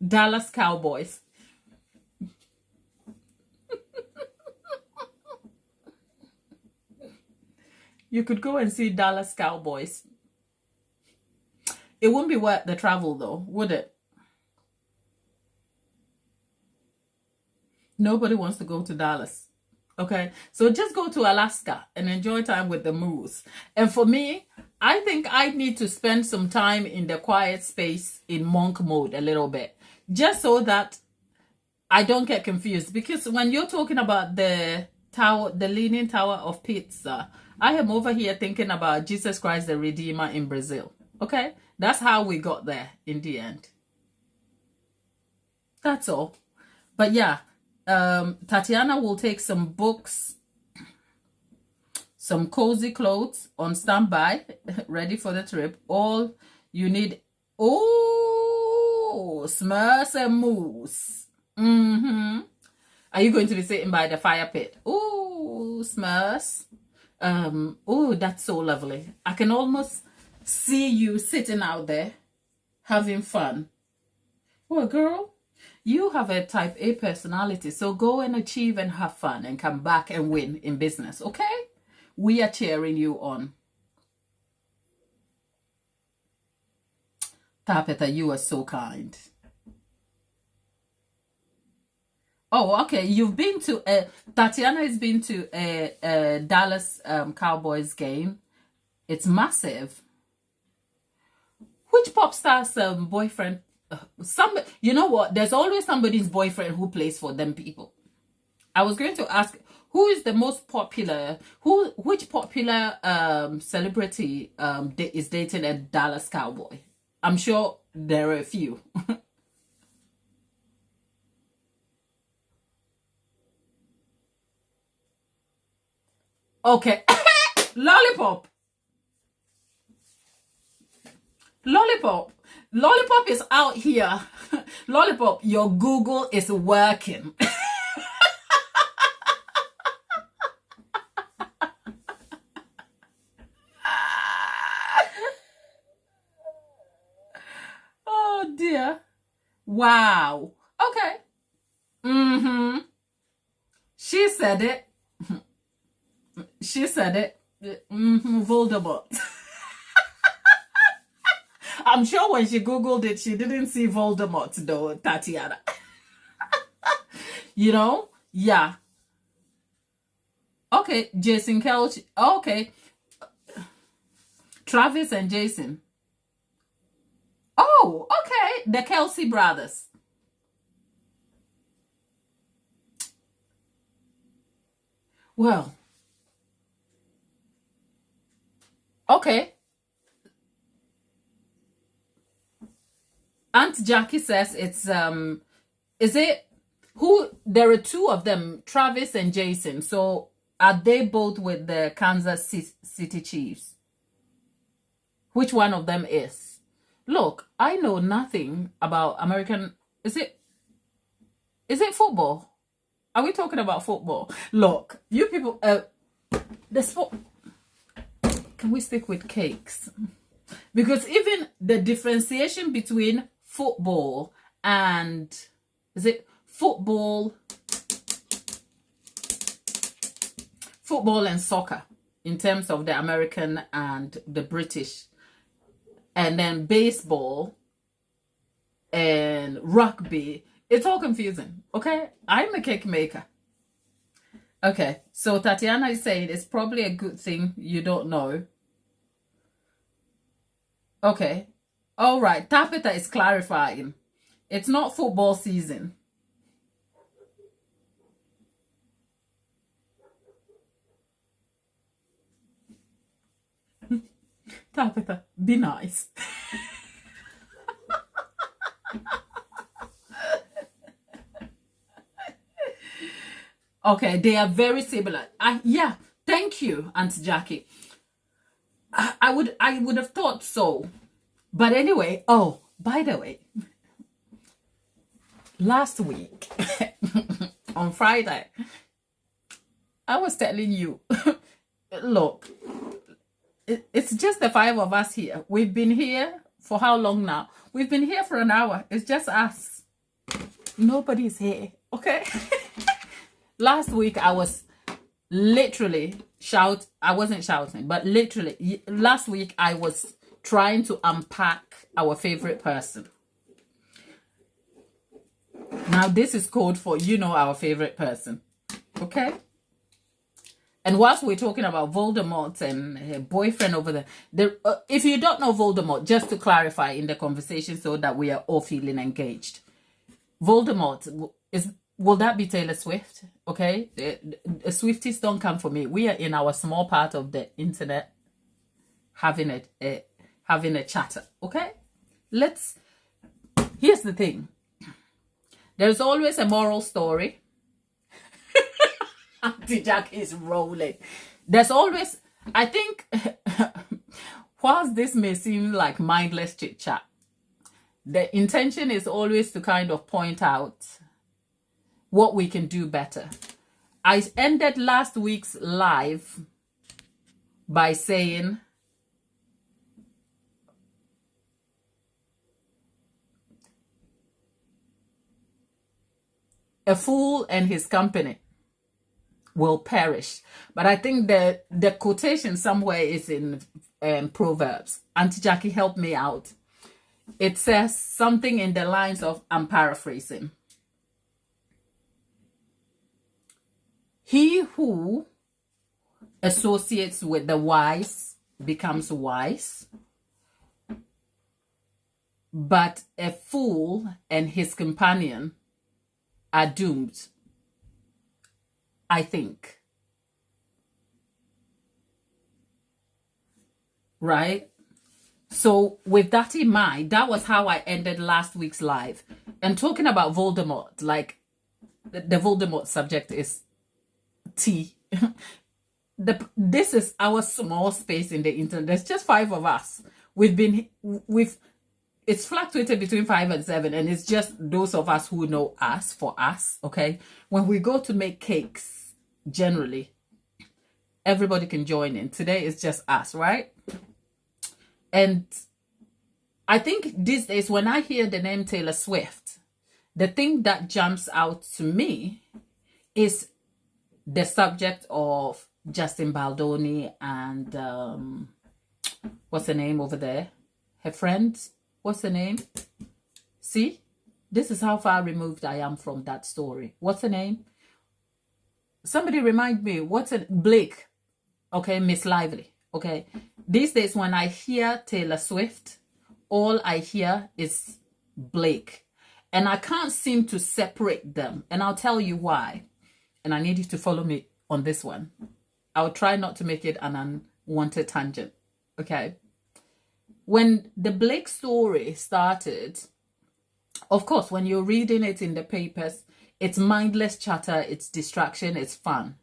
Dallas Cowboys. You could go and see Dallas Cowboys. It wouldn't be worth the travel though, would it? Nobody wants to go to Dallas. Okay, so just go to Alaska and enjoy time with the moose. And for me, I think I need to spend some time in the quiet space in monk mode a little bit, just so that I don't get confused because when you're talking about the tower, the Leaning Tower of Pisa, I am over here thinking about Jesus Christ the Redeemer in Brazil. Okay? That's how we got there in the end. That's all. But yeah, Tatiana will take some books, some cozy clothes on standby, ready for the trip. All you need, oh, smurfs and moose. Are you going to be sitting by the fire pit? Oh, smurfs. Oh, that's so lovely. I can almost see you sitting out there having fun. Well, girl, you have a type A personality, so go and achieve and have fun and come back and win in business, okay? We are cheering you on. Tapeta, you are so kind. Oh, okay. You've been to Tatiana has been to a Dallas Cowboys game. It's massive. Which pop star's boyfriend? You know what? There's always somebody's boyfriend who plays for them people. I was going to ask, who is the most popular? Which popular celebrity is dating a Dallas Cowboy? I'm sure there are a few. Okay. Lollipop. Lollipop is out here. Lollipop, your Google is working. Oh dear. Wow. Okay. She said it. She said it. Voldemort. I'm sure when she Googled it, she didn't see Voldemort though, Tatiana. You know? Yeah. Okay, Jason Kelch. Okay. Travis and Jason. Oh, okay. The Kelsey brothers. Well. Okay. Aunt Jackie says it's is it who there are two of them, Travis and Jason. So are they both with the Kansas City Chiefs? Which one of them is? Look, I know nothing about American. Is it football? Are we talking about football? Look, you people the sport. Can we stick with cakes? Because even the differentiation between football and is it football and soccer in terms of the American and the British, and then baseball and rugby, it's all confusing. Okay, I'm a cake maker. Okay, so Tatiana is saying it's probably a good thing you don't know. Okay. All right. Tapeta is clarifying. It's not football season. Tapeta, be nice. Okay, they are very similar. Yeah, thank you, Aunt Jackie. I would have thought so. But anyway, oh, by the way, last week on Friday, I was telling you, look, it's just the five of us here. We've been here for how long now? We've been here for an hour. It's just us. Nobody's here, okay? Last week, I was literally I wasn't shouting, but literally, last week, I was trying to unpack our favorite person. Now, this is code for, our favorite person, okay? And whilst we're talking about Voldemort and her boyfriend over there, if you don't know Voldemort, just to clarify in the conversation so that we are all feeling engaged. Voldemort Will that be Taylor Swift? Okay, Swifties don't come for me. We are in our small part of the internet having a chatter. Okay, here's the thing. There's always a moral story. Auntie Jack is rolling. There's always, I think, whilst this may seem like mindless chit chat, the intention is always to kind of point out what we can do better. I ended last week's live by saying, a fool and his company will perish. But I think the quotation somewhere is in Proverbs. Auntie Jackie, help me out. It says something in the lines of, I'm paraphrasing. He who associates with the wise becomes wise, but a fool and his companion are doomed, I think. Right? So with that in mind, that was how I ended last week's live. And talking about Voldemort, like the Voldemort subject is tea. This is our small space in the internet. There's just 5 of us. It's fluctuated between 5 and 7, and it's just those of us who know us for us, okay? When we go to make cakes, generally, everybody can join in. Today is just us, right? And I think these days, when I hear the name Taylor Swift, the thing that jumps out to me is the subject of Justin Baldoni and what's her name over there? Her friend? What's her name? See? This is how far removed I am from that story. What's her name? Somebody remind me. Blake. Okay, Miss Lively. Okay. These days when I hear Taylor Swift, all I hear is Blake. And I can't seem to separate them. And I'll tell you why. And I need you to follow me on this one. I'll try not to make it an unwanted tangent. Okay. When the Blake story started, of course, when you're reading it in the papers, it's mindless chatter, it's distraction, it's fun.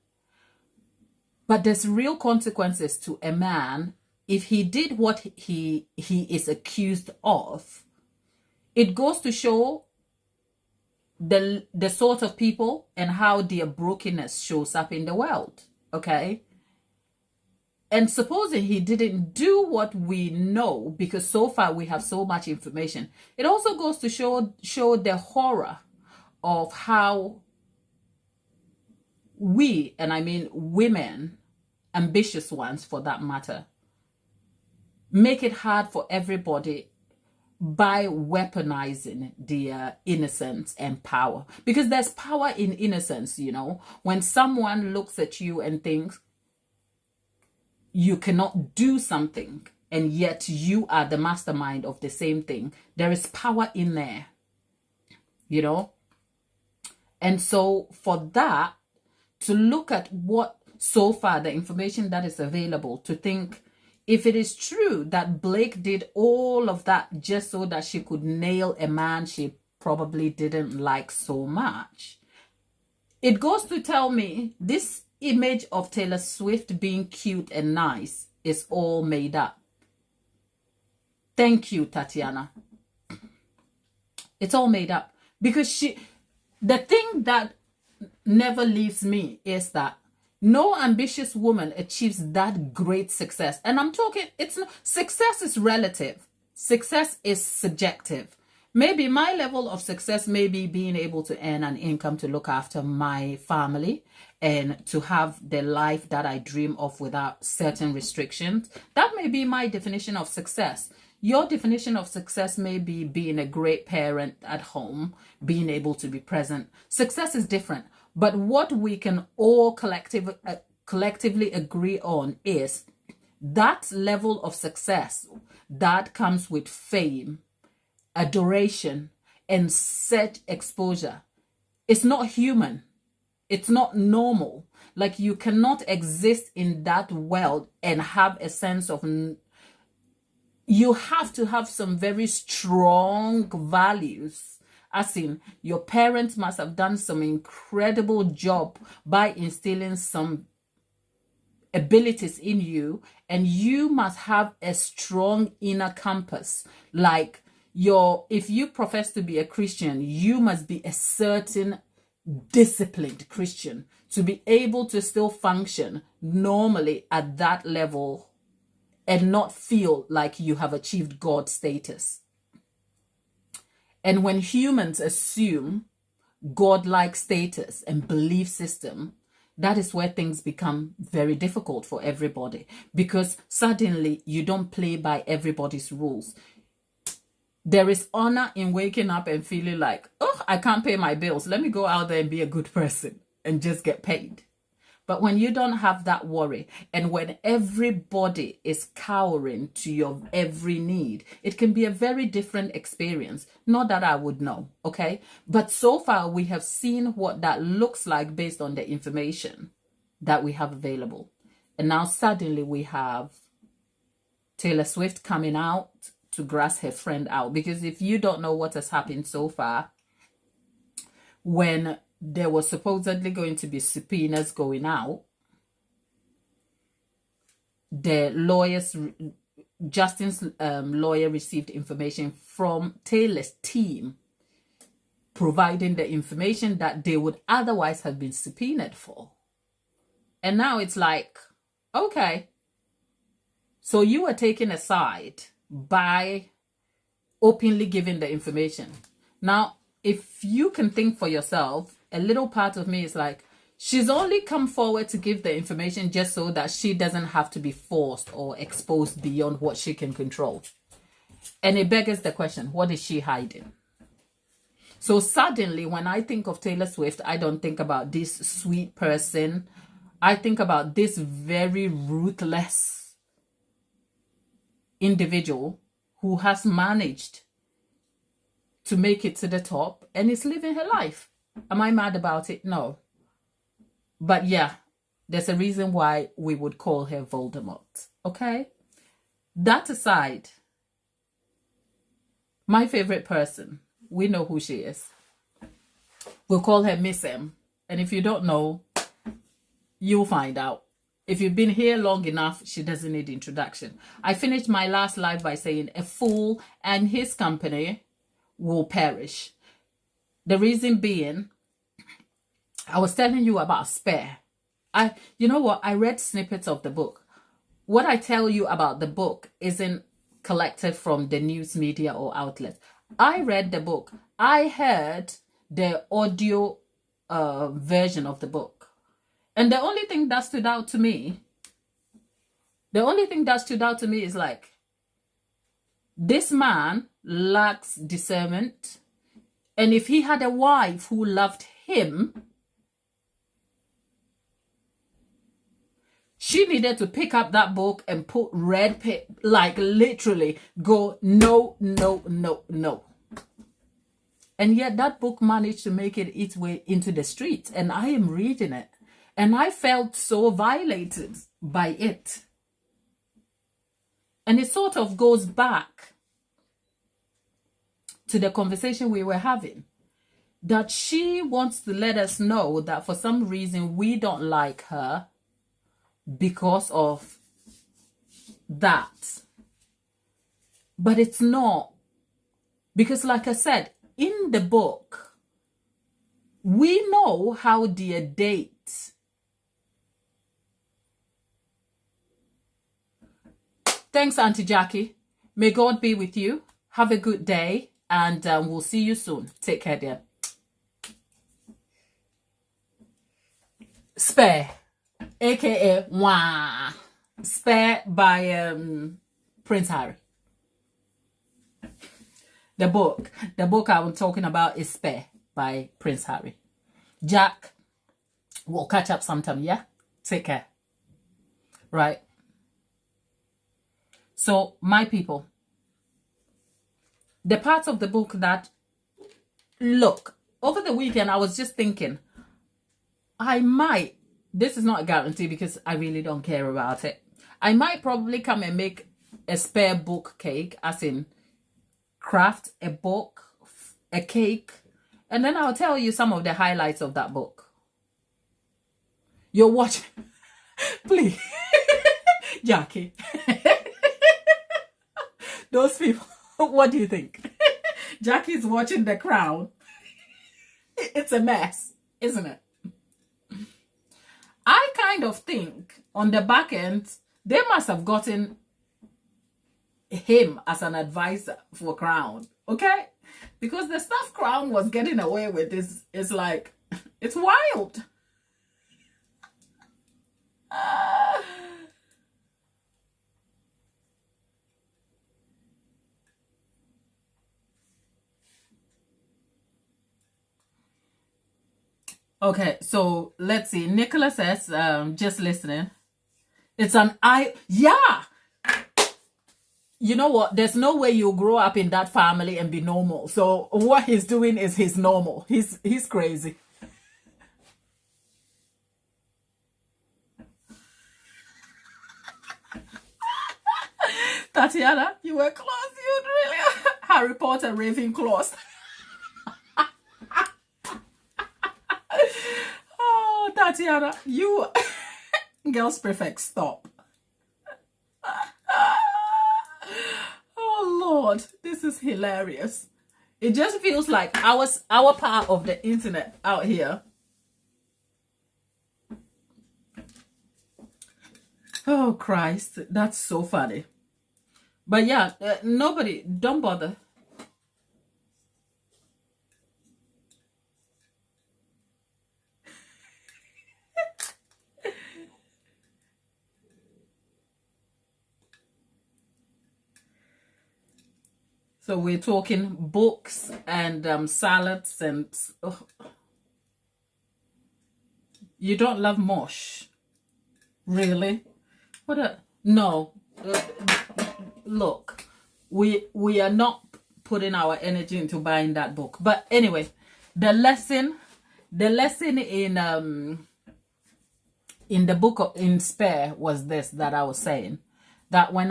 But there's real consequences to a man if he did what he is accused of. It goes to show the sort of people and how their brokenness shows up in the world, okay? And supposing he didn't do what we know, because so far we have so much information, it also goes to show the horror of how we, and I mean women, ambitious ones for that matter, make it hard for everybody by weaponizing their innocence and power. Because there's power in innocence, you know. When someone looks at you and thinks you cannot do something, and yet you are the mastermind of the same thing, there is power in there, you know. And so for that, to look at what so far the information that is available, to think if it is true that Blake did all of that just so that she could nail a man she probably didn't like so much, it goes to tell me this image of Taylor Swift being cute and nice is all made up. Thank you, Tatiana. It's all made up. Because the thing that never leaves me is that no ambitious woman achieves that great success. And I'm talking, success is relative. Success is subjective. Maybe my level of success may be being able to earn an income to look after my family and to have the life that I dream of without certain restrictions. That may be my definition of success. Your definition of success may be being a great parent at home, being able to be present. Success is different. But what we can all collectively agree on is that level of success that comes with fame, adoration, and set exposure It's not human. It's not normal. Like, you cannot exist in that world and have a sense of, you have to have some very strong values. As in, your parents must have done some incredible job by instilling some abilities in you, and you must have a strong inner compass. Like, if you profess to be a Christian, you must be a certain disciplined Christian to be able to still function normally at that level and not feel like you have achieved God status. And when humans assume God-like status and belief system, that is where things become very difficult for everybody, because suddenly you don't play by everybody's rules. There is honor in waking up and feeling like, oh, I can't pay my bills. Let me go out there and be a good person and just get paid. But when you don't have that worry, and when everybody is cowering to your every need, it can be a very different experience. Not that I would know, okay? But so far, we have seen what that looks like based on the information that we have available. And now suddenly we have Taylor Swift coming out to grass her friend out. Because if you don't know what has happened so far, when there was supposedly going to be subpoenas going out, the lawyers, Justin's lawyer, received information from Taylor's team providing the information that they would otherwise have been subpoenaed for. And now it's like, okay, so you were taken aside by openly giving the information. Now, if you can think for yourself, a little part of me is like, she's only come forward to give the information just so that she doesn't have to be forced or exposed beyond what she can control. And it beggars the question, what is she hiding? So suddenly, when I think of Taylor Swift, I don't think about this sweet person. I think about this very ruthless individual who has managed to make it to the top and is living her life. Am I mad about it? No. But yeah, there's a reason why we would call her Voldemort. Okay? That aside, my favorite person, we know who she is. We'll call her Miss M. And if you don't know, you'll find out. If you've been here long enough, she doesn't need introduction. I finished my last live by saying a fool and his company will perish. The reason being, I was telling you about Spare. You know what? I read snippets of the book. What I tell you about the book isn't collected from the news media or outlets. I read the book. I heard the audio version of the book. And the only thing that stood out to me is like, this man lacks discernment. And if he had a wife who loved him, she needed to pick up that book and put red paint, like literally go, no, no, no, no. And yet that book managed to make it its way into the streets. And I am reading it. And I felt so violated by it. And it sort of goes back to the conversation we were having, that she wants to let us know that for some reason we don't like her because of that. But it's not. Because like I said, in the book, we know how their date Thanks, Auntie Jackie. May God be with you. Have a good day, and we'll see you soon. Take care, dear. Spare, aka Wah. Spare by Prince Harry. The book I'm talking about is Spare by Prince Harry. Jack, we'll catch up sometime, yeah? Take care. Right. So, my people, the parts of the book that, look, over the weekend, I was just thinking, I might, this is not a guarantee because I really don't care about it. I might probably come and make a spare book cake, as in craft a book, a cake, and then I'll tell you some of the highlights of that book. You're watching, please, Jackie. Those people, what do you think? Jackie's watching The Crown. It's a mess, isn't it? I kind of think on the back end, they must have gotten him as an advisor for Crown, okay? Because the stuff Crown was getting away with is like, it's wild. Okay, so let's see. Nicola says, just listening. It's an yeah. You know what? There's no way you grow up in that family and be normal. So what he's doing is his normal. He's crazy. Tatiana, you were close. You really Harry Potter Ravenclaw. Oh, Tatiana, you girls perfect. Stop. Oh Lord, this is hilarious. It just feels like our part of the internet out here. Oh Christ, that's so funny. But yeah, nobody, don't bother. So we're talking books and salads and... You don't love mush? Really? What a... No. Look, we are not putting our energy into buying that book. But anyway, the lesson in the book in Spare was this, that I was saying. That when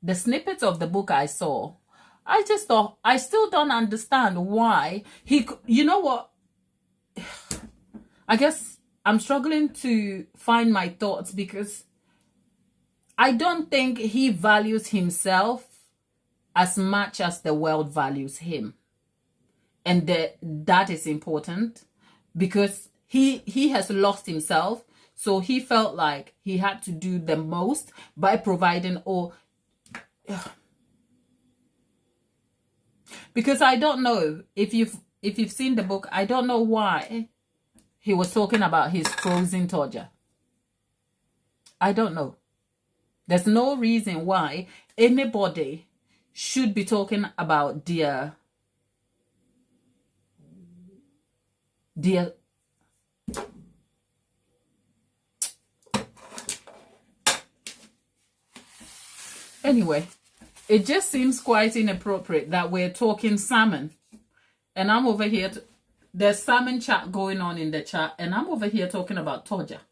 the snippets of the book I saw, I just thought, I still don't understand why he, you know what? I guess I'm struggling to find my thoughts because I don't think he values himself as much as the world values him. And that is important because he has lost himself. So he felt like he had to do the most by providing all... Because I don't know if you've seen the book, I don't know why he was talking about his frozen Toja. I don't know. There's no reason why anybody should be talking about their anyway. It just seems quite inappropriate that we're talking salmon. And I'm over here. There's salmon chat going on in the chat. And I'm over here talking about Toja.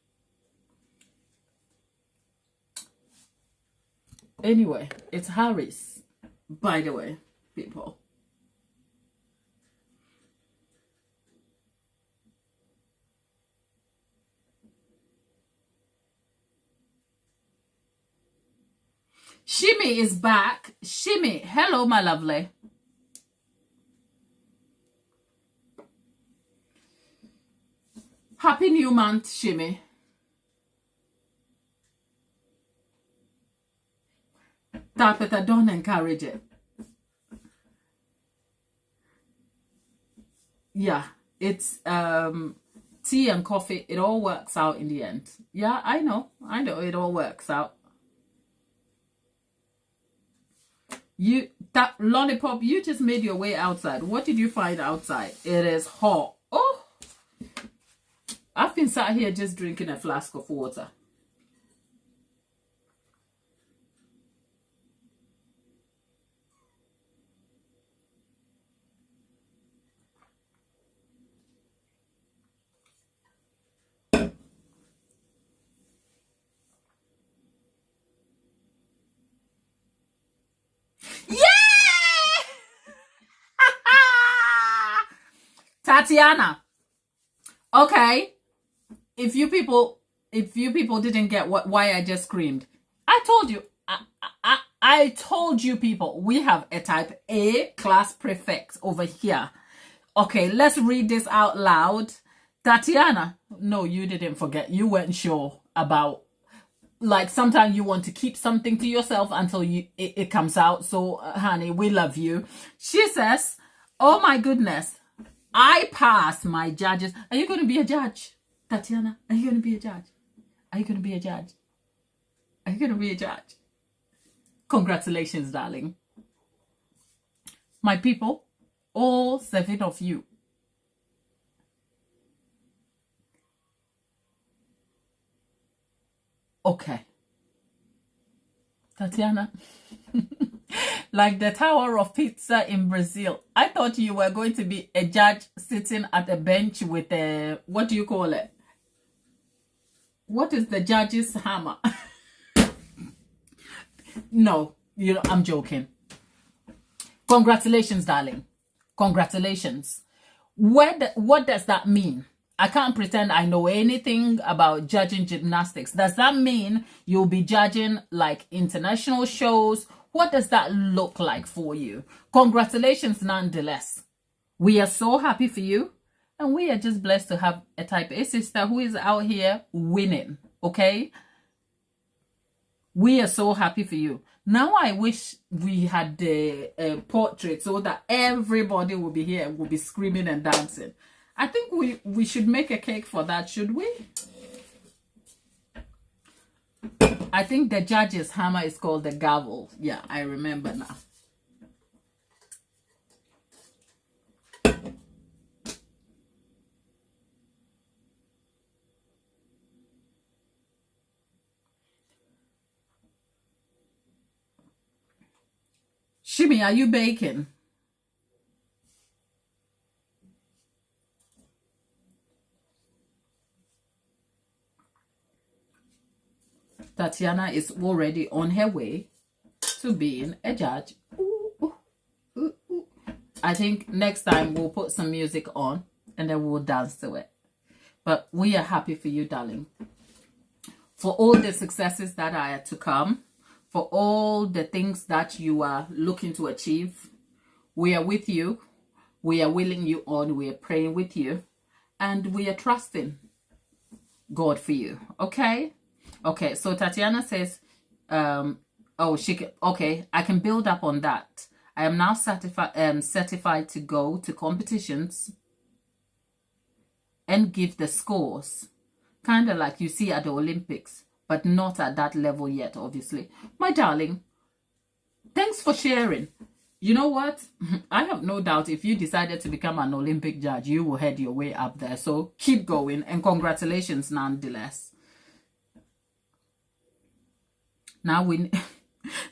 Anyway, it's Harris, by the way, people. Shimmy is back. Shimmy, hello, my lovely. Happy new month, Shimmy. Tapeta, don't encourage it. Yeah, it's tea and coffee. It all works out in the end. Yeah, I know. It all works out. That lollipop, you just made your way outside. What did you find outside? It is hot. Oh, I've been sat here just drinking a flask of water. Tatiana. Okay. If you people didn't get why I just screamed, I told you. I told you people, we have a type A class prefect over here. Okay, let's read this out loud. Tatiana, no, you didn't forget. You weren't sure about, like, sometimes you want to keep something to yourself until it comes out. So, honey, we love you. She says, oh my goodness, I pass my judges. Are you going to be a judge, Tatiana? Are you going to be a judge? Are you going to be a judge? Are you going to be a judge? Congratulations, darling. My people, all 7 of you. Okay. Tatiana, like the Tower of Pizza in Brazil, I thought you were going to be a judge sitting at a bench with a, what do you call it? What is the judge's hammer? No, you know, I'm joking. Congratulations, darling. Congratulations. What does that mean? I can't pretend I know anything about judging gymnastics. Does that mean you'll be judging like international shows? What does that look like for you? Congratulations nonetheless. We are so happy for you. And we are just blessed to have a type A sister who is out here winning. Okay? We are so happy for you. Now I wish we had the portrait so that everybody will be here and will be screaming and dancing. I think we should make a cake for that, should we? I think the judge's hammer is called the gavel. Yeah, I remember now. Shimmy, are you baking? Tatiana is already on her way to being a judge. Ooh, ooh, ooh. I think next time we'll put some music on and then we'll dance to it. But we are happy for you, darling. For all the successes that are to come, for all the things that you are looking to achieve, we are with you. We are willing you on. We are praying with you. And we are trusting God for you. Okay? Okay, so Tatiana says, okay, I can build up on that. I am now certified to go to competitions and give the scores. Kind of like you see at the Olympics, but not at that level yet, obviously. My darling, thanks for sharing. You know what? I have no doubt if you decided to become an Olympic judge, you will head your way up there. So keep going and congratulations nonetheless. Now we...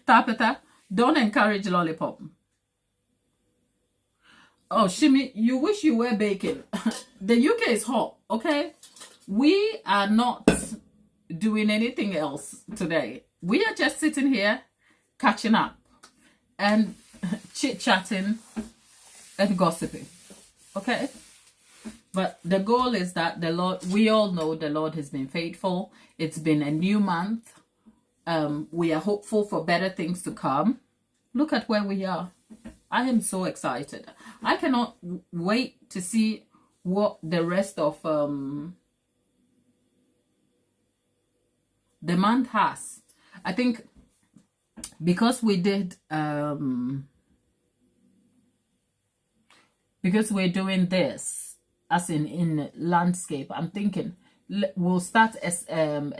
Tapeta, don't encourage lollipop. Oh, Shimmy, you wish you were baking. The UK is hot, okay? We are not doing anything else today. We are just sitting here, catching up and chit-chatting and gossiping, okay? But the goal is that the Lord, we all know the Lord has been faithful. It's been a new month. We are hopeful for better things to come. Look at where we are. I am so excited. I cannot wait to see what the rest of the month has. I think because we did because we're doing this as in landscape, I'm thinking we'll start a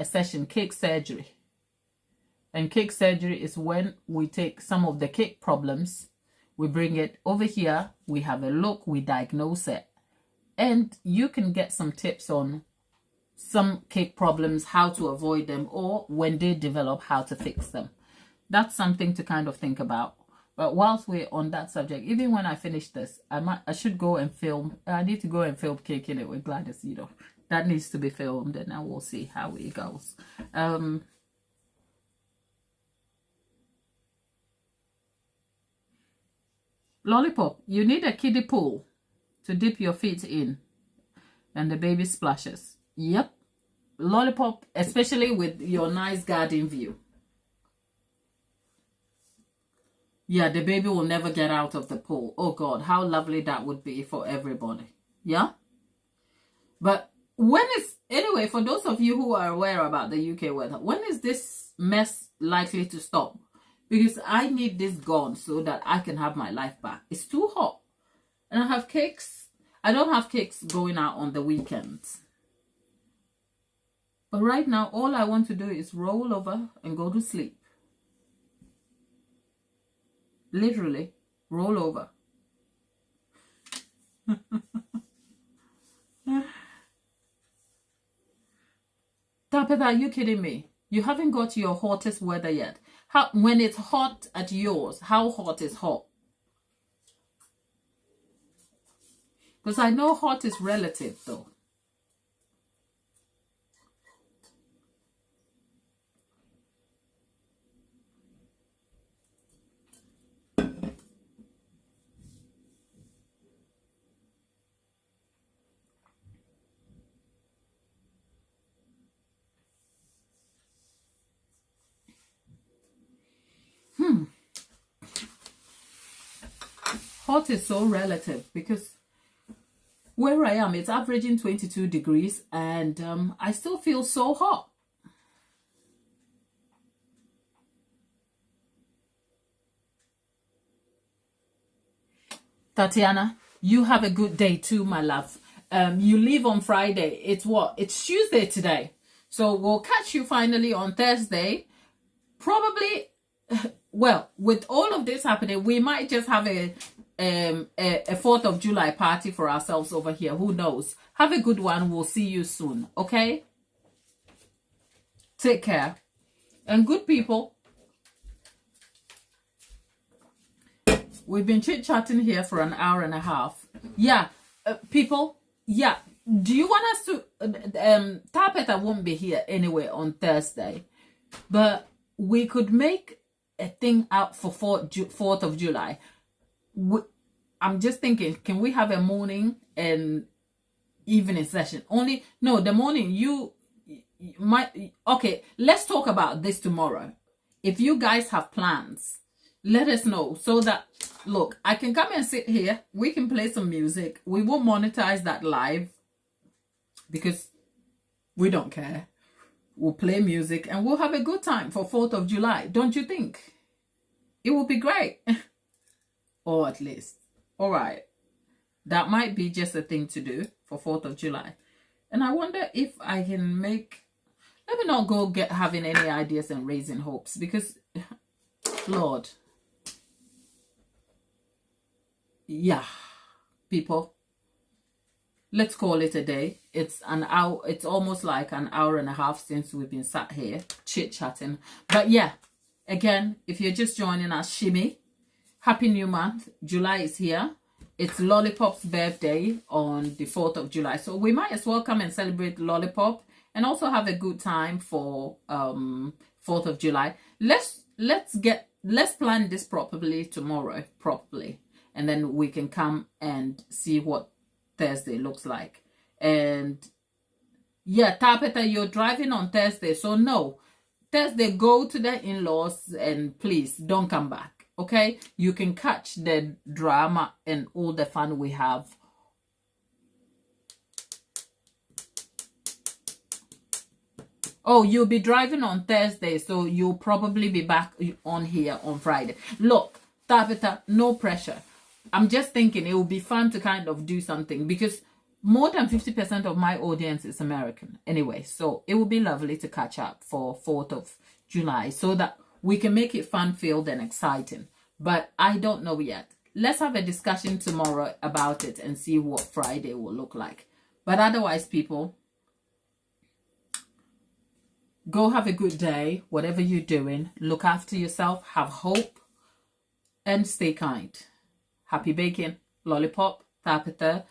session, cake surgery. And cake surgery is when we take some of the cake problems, we bring it over here, we have a look, we diagnose it, and you can get some tips on some cake problems, how to avoid them, or when they develop, how to fix them. That's something to kind of think about. But whilst we're on that subject, even when I finish this, I should go and film. I need to go and film caking it with Gladys, you know. That needs to be filmed, and then we'll see how it goes. Lollipop, you need a kiddie pool. to dip your feet in and the baby splashes. Yep. Lollipop, especially with your nice garden view. Yeah, the baby will never get out of the pool. Oh God, how lovely that would be for everybody. Yeah? But when is, anyway, for those of you who are aware about the UK weather, when is this mess likely to stop? Because I need this gone so that I can have my life back. It's too hot. And I have cakes. I don't have cakes going out on the weekends. But right now, all I want to do is roll over and go to sleep. Literally, roll over. Tapeta, are you kidding me? You haven't got your hottest weather yet. When it's hot at yours, how hot is hot? Because I know hot is relative though. Hot is so relative because where I am, it's averaging 22 degrees and I still feel so hot. Tatiana, you have a good day too, my love. You leave on Friday. It's what? It's Tuesday today. So we'll catch you finally on Thursday. Probably, well, with all of this happening, we might just have a 4th of July party for ourselves over here. Who knows? Have a good one. We'll see you soon. Okay? Take care. And good people, we've been chit-chatting here for an hour and a half. Yeah, people, yeah. Do you want us to... Tapeta won't be here anyway on Thursday. But we could make a thing out for 4th of July. I'm just thinking, can we have a morning and evening session? No, the morning you might... Okay, let's talk about this tomorrow. If you guys have plans, let us know so that, look, I can come and sit here. We can play some music. We will monetize that live because we don't care. We'll play music and we'll have a good time for 4th of July. Don't you think? It will be great. Or at least. All right. That might be just a thing to do for 4th of July. And I wonder if I can make... Let me not go having any ideas and raising hopes because, Lord. Yeah. People. Let's call it a day. It's an hour. It's almost like an hour and a half since we've been sat here chit-chatting. But yeah, again, if you're just joining us, shimmy. Happy new month. July is here. It's Lollipop's birthday on the 4th of July. So we might as well come and celebrate Lollipop and also have a good time for 4th of July. Let's plan this properly tomorrow, and then we can come and see what Thursday looks like. And yeah, Tapeta, you're driving on Thursday, so no, Thursday go to the in-laws and please don't come back. Okay, you can catch the drama and all the fun we have. Oh, you'll be driving on Thursday, so you'll probably be back on here on Friday. Look, Tabitha, no pressure. I'm just thinking it would be fun to kind of do something because more than 50% of my audience is American anyway. So it would be lovely to catch up for 4th of July so that we can make it fun-filled and exciting. But I don't know yet. Let's have a discussion tomorrow about it and see what Friday will look like. But otherwise, people, go have a good day. Whatever you're doing, look after yourself, have hope, and stay kind. Happy baking, Lollipop, Tapita,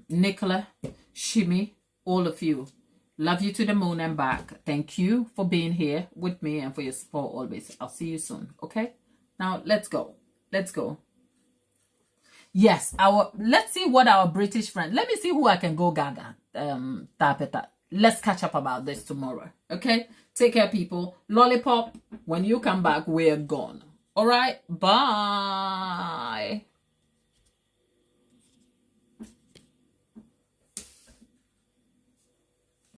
Nicola, Shimmy, all of you. Love you to the moon and back. Thank you for being here with me and for your support always. I'll see you soon, okay? Now, let's go. Let's go. Yes, let's see what our British friend. Let me see who I can go gaga. Tapeta. Let's catch up about this tomorrow. Okay? Take care, people. Lollipop, when you come back, we're gone. All right? Bye.